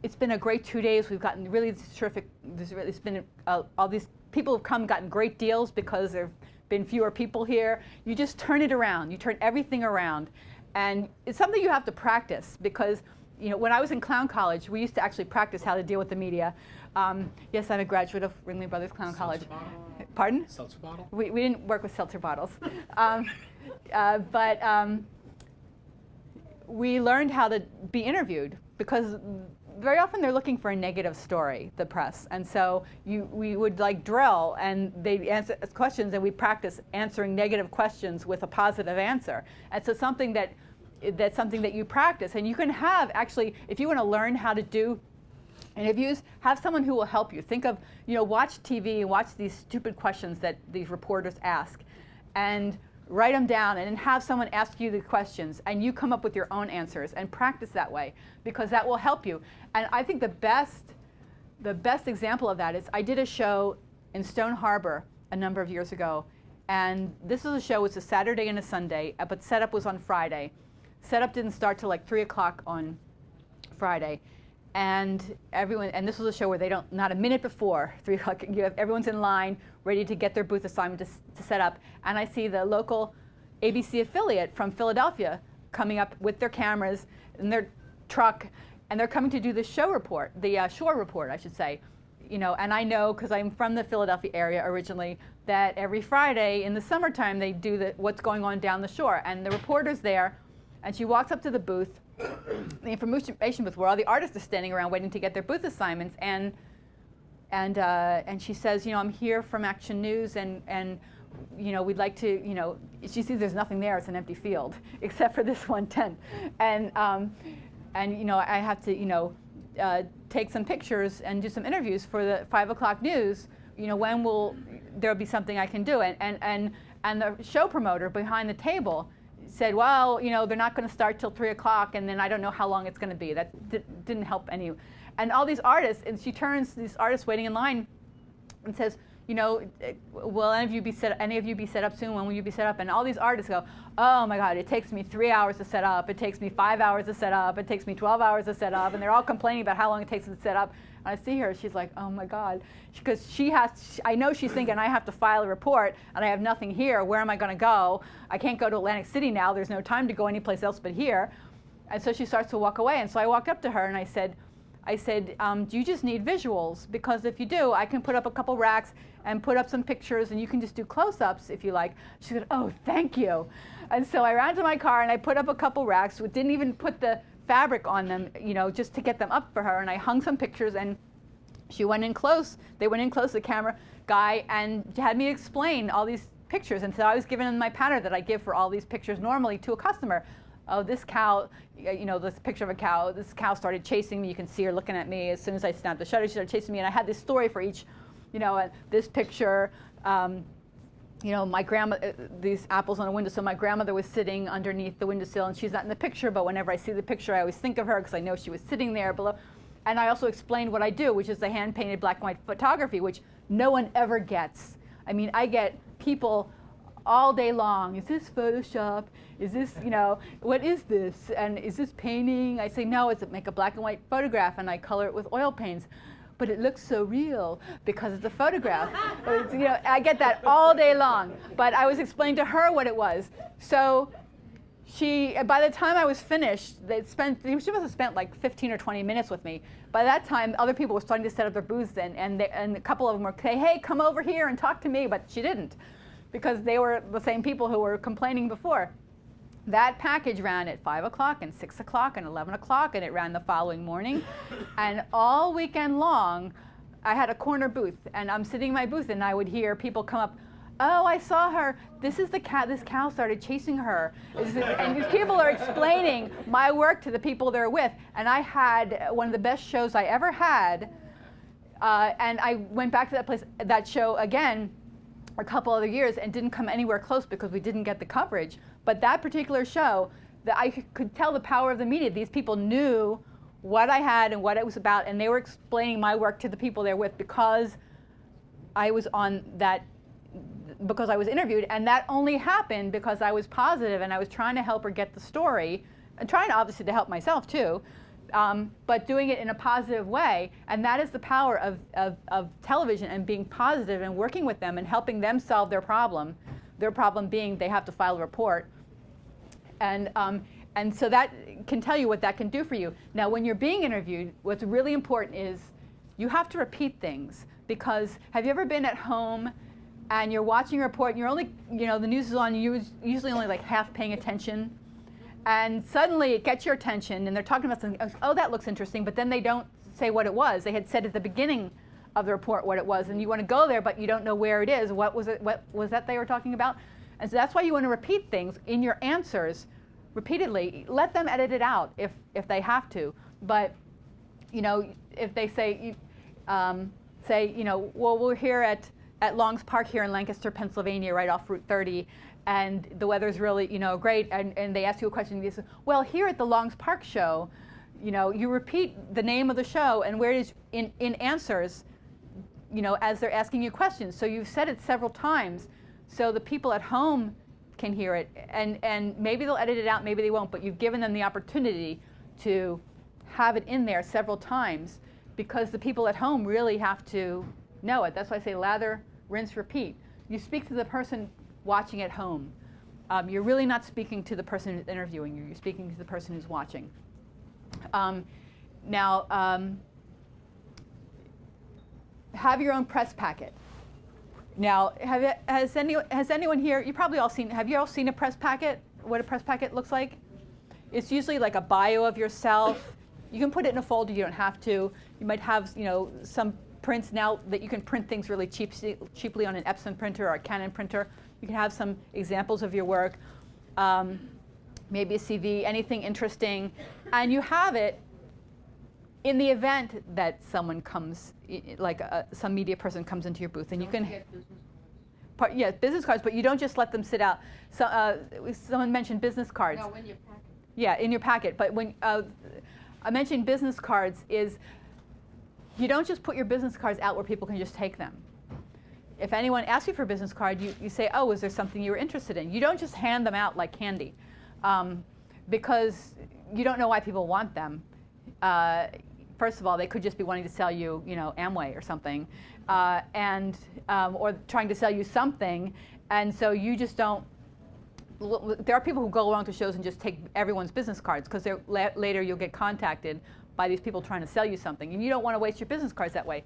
it's been a great 2 days. We've gotten really terrific. It's been all these people have come, gotten great deals because there've been fewer people here. You just turn it around. You turn everything around, and it's something you have to practice because, you know, when I was in clown college, we used to actually practice how to deal with the media. Yes, I'm a graduate of Ringling Brothers Clown College.
Bottle?
Pardon?
Seltzer bottle?
We didn't work with seltzer bottles, we learned how to be interviewed because very often they're looking for a negative story, the press, and so we would like drill, and they'd answer questions, and we practice answering negative questions with a positive answer. And so that's something that you practice, and you can have actually, if you want to learn how to do interviews, have someone who will help you. Think of, you know, watch TV and watch these stupid questions that these reporters ask, and write them down, and then have someone ask you the questions, and you come up with your own answers, and practice that way, because that will help you. And I think the best example of that is I did a show in Stone Harbor a number of years ago, and this was a show, it's a Saturday and a Sunday, but setup was on Friday. Setup didn't start till like 3 o'clock on Friday. And this was a show where not a minute before 3 o'clock, everyone's in line, ready to get their booth assignment to set up. And I see the local ABC affiliate from Philadelphia coming up with their cameras in their truck, and they're coming to do the show report, the shore report, I should say. You know, and I know, because I'm from the Philadelphia area originally, that every Friday in the summertime they do what's going on down the shore. And the reporter's there, and she walks up to the booth, the information booth, where all the artists are standing around waiting to get their booth assignments, and she says, you know, I'm here from Action News, and you know, we'd like to, you know, she sees there's nothing there, it's an empty field, except for this one tent, and you know, I have to, you know, take some pictures and do some interviews for the 5 o'clock news. You know, when will there be something I can do? And the show promoter behind the table said, well, you know, they're not going to start till 3 o'clock, and then I don't know how long it's going to be. That didn't help any. And all these artists, and she turns these artists waiting in line and says, you know, will any of you be set up soon? When will you be set up? And all these artists go, oh my God, it takes me 3 hours to set up. It takes me 5 hours to set up. It takes me 12 hours to set up. And they're all complaining about how long it takes to set up. And I see her, she's like, oh my God. Because I know she's thinking, I have to file a report, and I have nothing here. Where am I going to go? I can't go to Atlantic City now. There's no time to go anyplace else but here. And so she starts to walk away. And so I walked up to her and I said, do you just need visuals? Because if you do, I can put up a couple racks and put up some pictures, and you can just do close-ups if you like. She said, oh, thank you. And so I ran to my car and I put up a couple racks, didn't even put the fabric on them, you know, just to get them up for her. And I hung some pictures, and she went in close. They went in close, the camera guy, and had me explain all these pictures. And so I was giving them my pattern that I give for all these pictures normally to a customer. Oh, this cow, you know, this picture of a cow, this cow started chasing me. You can see her looking at me. As soon as I snapped the shutter, she started chasing me. And I had this story for each, you know, this picture, you know, my grandma, these apples on the windowsill. My grandmother was sitting underneath the windowsill, and she's not in the picture, but whenever I see the picture, I always think of her because I know she was sitting there below. And I also explained what I do, which is the hand-painted black and white photography, which no one ever gets. I mean, I get people all day long. Is this Photoshop? Is this, what is this? And is this painting? I say, no, it's make a black and white photograph, and I color it with oil paints. But it looks so real because it's a photograph. I get that all day long. But I was explaining to her what it was. So by the time I was finished, she must have spent like 15 or 20 minutes with me. By that time, other people were starting to set up their booths, and a couple of them were saying, hey, come over here and talk to me, but she didn't, because they were the same people who were complaining before. That package ran at 5 o'clock and 6 o'clock and 11 o'clock, and it ran the following morning. And all weekend long, I had a corner booth, and I'm sitting in my booth, and I would hear people come up, oh, I saw her. This is the cat. This cow started chasing her. And these people are explaining my work to the people they're with. And I had one of the best shows I ever had. And I went back to that show again a couple other years and didn't come anywhere close because we didn't get the coverage. But that particular show, I could tell the power of the media. These people knew what I had and what it was about, and they were explaining my work to the people they're with because I was on that, because I was interviewed, and that only happened because I was positive and I was trying to help her get the story, and trying obviously to help myself too, but doing it in a positive way. And that is the power of television, and being positive and working with them and helping them solve their problem. Their problem being they have to file a report. And so that can tell you what that can do for you. Now, when you're being interviewed, what's really important is you have to repeat things. Because have you ever been at home and you're watching a report and you're only, the news is on, you're usually only like half paying attention, and suddenly it gets your attention and they're talking about something, oh, that looks interesting, but then they don't say what it was. They had said at the beginning of the report what it was, and you want to go there, but you don't know where it is. What was it? What was that they were talking about? And so that's why you want to repeat things in your answers repeatedly. Let them edit it out if they have to. But if they say, well, we're here at Long's Park here in Lancaster, Pennsylvania, right off Route 30, and the weather's really, great, and they ask you a question, and you say, well, here at the Long's Park show, you repeat the name of the show and where it is in answers, as they're asking you questions. So you've said it several times, so the people at home can hear it, and maybe they'll edit it out, maybe they won't, but you've given them the opportunity to have it in there several times, because the people at home really have to know it. That's why I say lather, rinse, repeat. You speak to the person watching at home. You're really not speaking to the person who's interviewing you. You're speaking to the person who's watching. Have your own press packet. Now, has anyone here, you probably all seen, have you all seen a press packet? What a press packet looks like? It's usually like a bio of yourself. You can put it in a folder, you don't have to. You might have, some prints now that you can print things really cheaply on an Epson printer or a Canon printer. You can have some examples of your work, maybe a CV, anything interesting, and you have it in the event that someone comes, like some media person comes into your booth, and you can. Business cards, but you don't just let them sit out. So, someone mentioned business cards.
No, in your packet.
Yeah, in your packet. But when I mentioned business cards, is you don't just put your business cards out where people can just take them. If anyone asks you for a business card, you say, oh, is there something you were interested in? You don't just hand them out like candy, because you don't know why people want them. First of all, they could just be wanting to sell you, Amway or something, or trying to sell you something, and so you just don't. There are people who go along to shows and just take everyone's business cards, because later you'll get contacted by these people trying to sell you something, and you don't want to waste your business cards that way.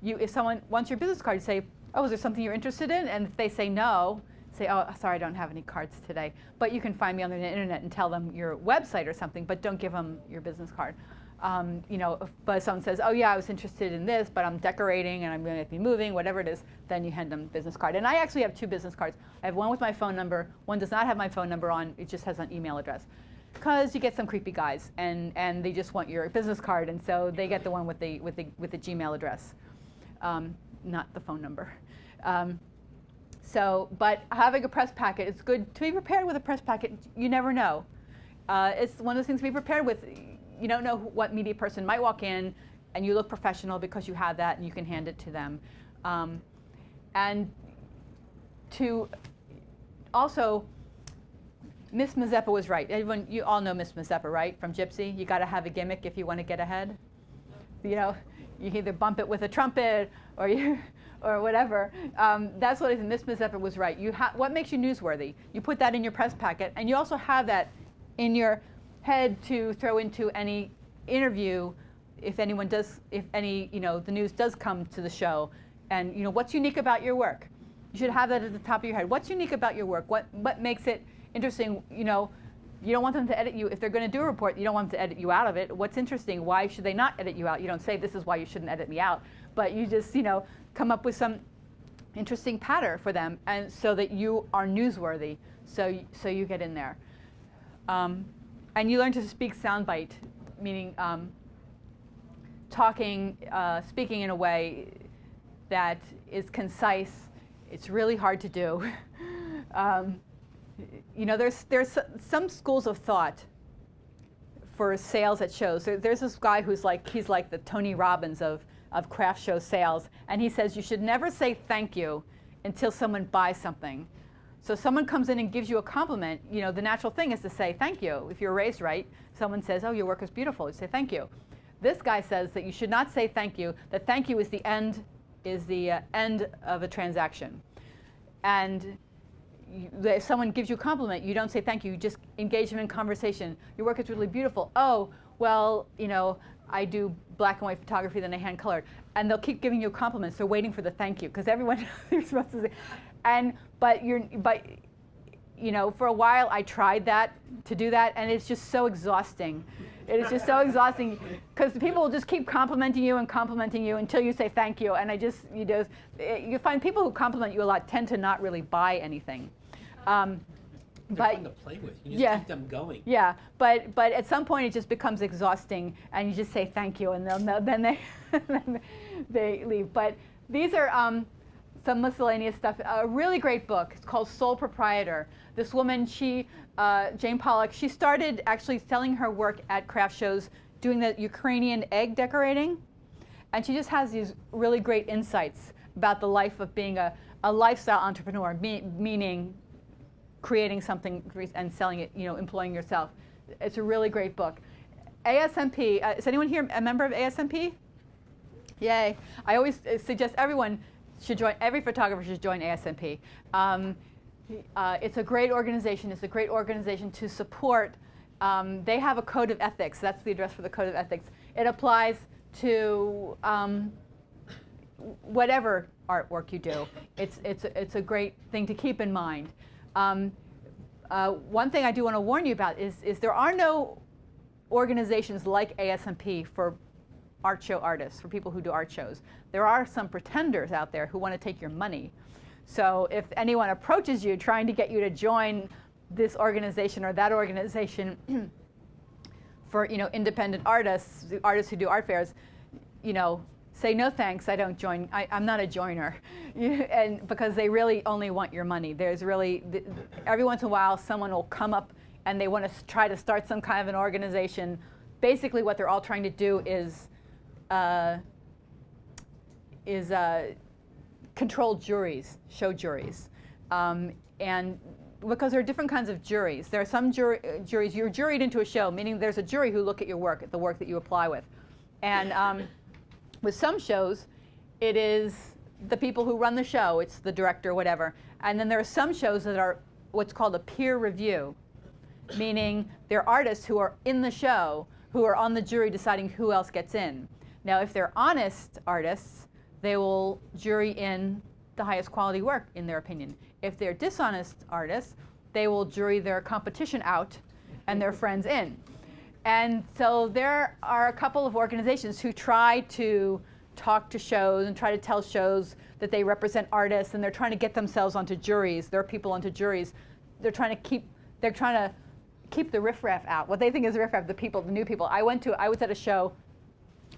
If someone wants your business card, say, oh, is there something you're interested in? And if they say no, say, oh, sorry, I don't have any cards today. But you can find me on the internet and tell them your website or something, but don't give them your business card. But someone says, oh yeah, I was interested in this, but I'm decorating and I'm going to be moving, whatever it is, then you hand them a business card. And I actually have 2 business cards. I have one with my phone number. One does not have my phone number on. It just has an email address. Because you get some creepy guys, and they just want your business card, and so they get the one with the Gmail address, not the phone number. But having a press packet, it's good to be prepared with a press packet. You never know. It's one of those things to be prepared with. You don't know what media person might walk in, and you look professional because you have that, and you can hand it to them. And to also, Miss Mazeppa was right. Everyone, you all know Miss Mazeppa, right? From Gypsy. You got to have a gimmick if you want to get ahead. You know, you either bump it with a trumpet or you, or whatever. That's what it is. Miss Mazeppa was right. What makes you newsworthy? You put that in your press packet, and you also have that in your head to throw into any interview if anyone does, if any, the news does come to the show. And what's unique about your work? You should have that at the top of your head. What's unique about your work? What makes it interesting? You don't want them to edit you. If they're going to do a report, you don't want them to edit you out of it. What's interesting? Why should they not edit you out? You don't say, this is why you shouldn't edit me out. But you just, come up with some interesting patter for them, and so that you are newsworthy. So you get in there. And you learn to speak soundbite, meaning speaking in a way that is concise. It's really hard to do. There's some schools of thought for sales at shows. There's this guy he's like the Tony Robbins of craft show sales, and he says you should never say thank you until someone buys something. So someone comes in and gives you a compliment, the natural thing is to say thank you. If you're raised right, someone says, oh, your work is beautiful, you say thank you. This guy says that you should not say thank you, that thank you is the end of a transaction. And if someone gives you a compliment, you don't say thank you, you just engage them in conversation. Your work is really beautiful. Oh, well, I do black and white photography, then I hand colored. And they'll keep giving you compliments. They're waiting for the thank you, because everyone is supposed to say. But for a while I tried to do that, and it's just so exhausting. It is just so exhausting, because people will just keep complimenting you until you say thank you. And you find people who compliment you a lot tend to not really buy anything.
They're fun to play with. You just keep them going.
Yeah, but at some point it just becomes exhausting, and you just say thank you, and then they leave. But these are some miscellaneous stuff. A really great book. It's called Sole Proprietor. This woman, Jane Pollock, she started actually selling her work at craft shows, doing the Ukrainian egg decorating, and she just has these really great insights about the life of being a lifestyle entrepreneur, meaning creating something and selling it, employing yourself. It's a really great book. ASMP, is anyone here a member of ASMP? Yay. I always suggest every photographer should join ASMP. It's a great organization. It's a great organization to support. They have a code of ethics. That's the address for the code of ethics. It applies to whatever artwork you do. It's a great thing to keep in mind. One thing I do want to warn you about is there are no organizations like ASMP for art show artists, for people who do art shows. There are some pretenders out there who want to take your money. So if anyone approaches you trying to get you to join this organization or that organization for independent artists who do art fairs, say no thanks, I don't join. I'm not a joiner, and because they really only want your money. Every once in a while someone will come up and they want to try to start some kind of an organization. Basically what they're all trying to do is control juries, show juries. And because there are different kinds of juries. There are some juries, you're juried into a show, meaning there's a jury who look at your work, at the work that you apply with. And with some shows, it is the people who run the show, it's the director, whatever. And then there are some shows that are what's called a peer review, meaning they're artists who are in the show, who are on the jury deciding who else gets in. Now, if they're honest artists, they will jury in the highest quality work, in their opinion. If they're dishonest artists, they will jury their competition out and their friends in. And so there are a couple of organizations who try to talk to shows and try to tell shows that they represent artists, and they're trying to get themselves onto juries. There are people onto juries. They're trying to keep the riffraff out. What they think is riffraff, the new people. I was at a show,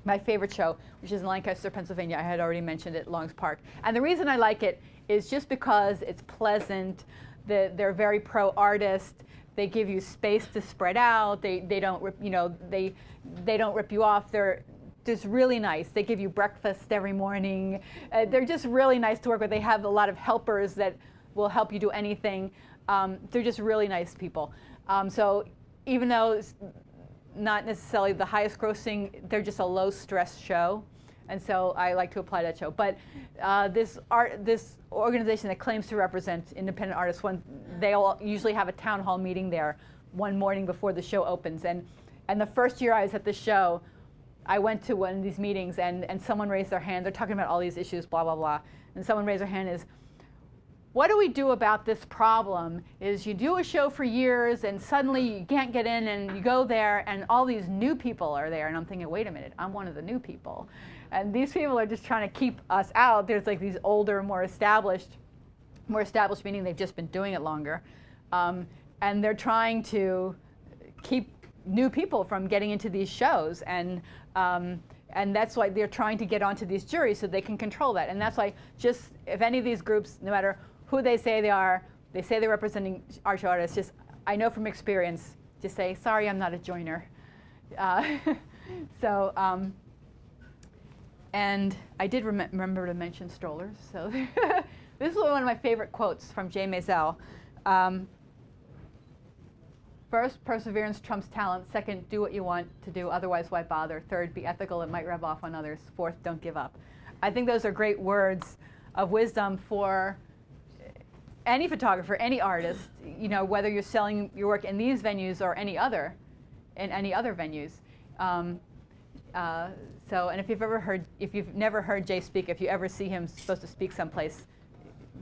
my favorite show, which is in Lancaster, Pennsylvania. I had already mentioned it, Longs Park. And the reason I like it is just because it's pleasant. They're very pro-artist. They give you space to spread out. They don't rip you off. They're just really nice. They give you breakfast every morning. They're just really nice to work with. They have a lot of helpers that will help you do anything. They're just really nice people. So even though it's not necessarily the highest grossing, they're just a low stress show. And so I like to apply that show. But this organization that claims to represent independent artists, they'll usually have a town hall meeting there one morning before the show opens. And the first year I was at the show, I went to one of these meetings and someone raised their hand. They're talking about all these issues, blah, blah, blah. And someone raised their hand is, what do we do about this problem? Is you do a show for years and suddenly you can't get in and you go there and all these new people are there. And I'm thinking, wait a minute, I'm one of the new people. And these people are just trying to keep us out. There's like these older, more established meaning they've just been doing it longer. And they're trying to keep new people from getting into these shows. And that's why they're trying to get onto these juries so they can control that. And that's why just if any of these groups, no matter who they say they are, they say they're representing art show artists, just I know from experience, just say, sorry, I'm not a joiner. And I did remember to mention strollers. So this is one of my favorite quotes from Jay Maisel. First, perseverance trumps talent. Second, do what you want to do, otherwise why bother? Third, be ethical, it might rub off on others. Fourth, don't give up. I think those are great words of wisdom for any photographer, any artist, you know, whether you're selling your work in these venues or any other venues. And if you've never heard Jay speak, if you ever see him supposed to speak someplace,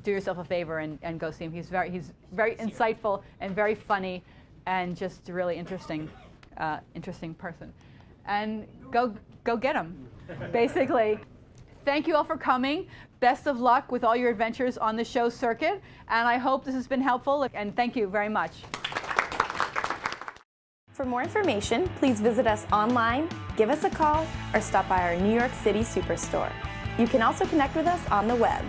do yourself a favor and go see him. He's very insightful and very funny, and just a really interesting person. And go get him, basically. Thank you all for coming. Best of luck with all your adventures on the show circuit. And I hope this has been helpful. And thank you very much.
For more information, please visit us online, give us a call, or stop by our New York City Superstore. You can also connect with us on the web.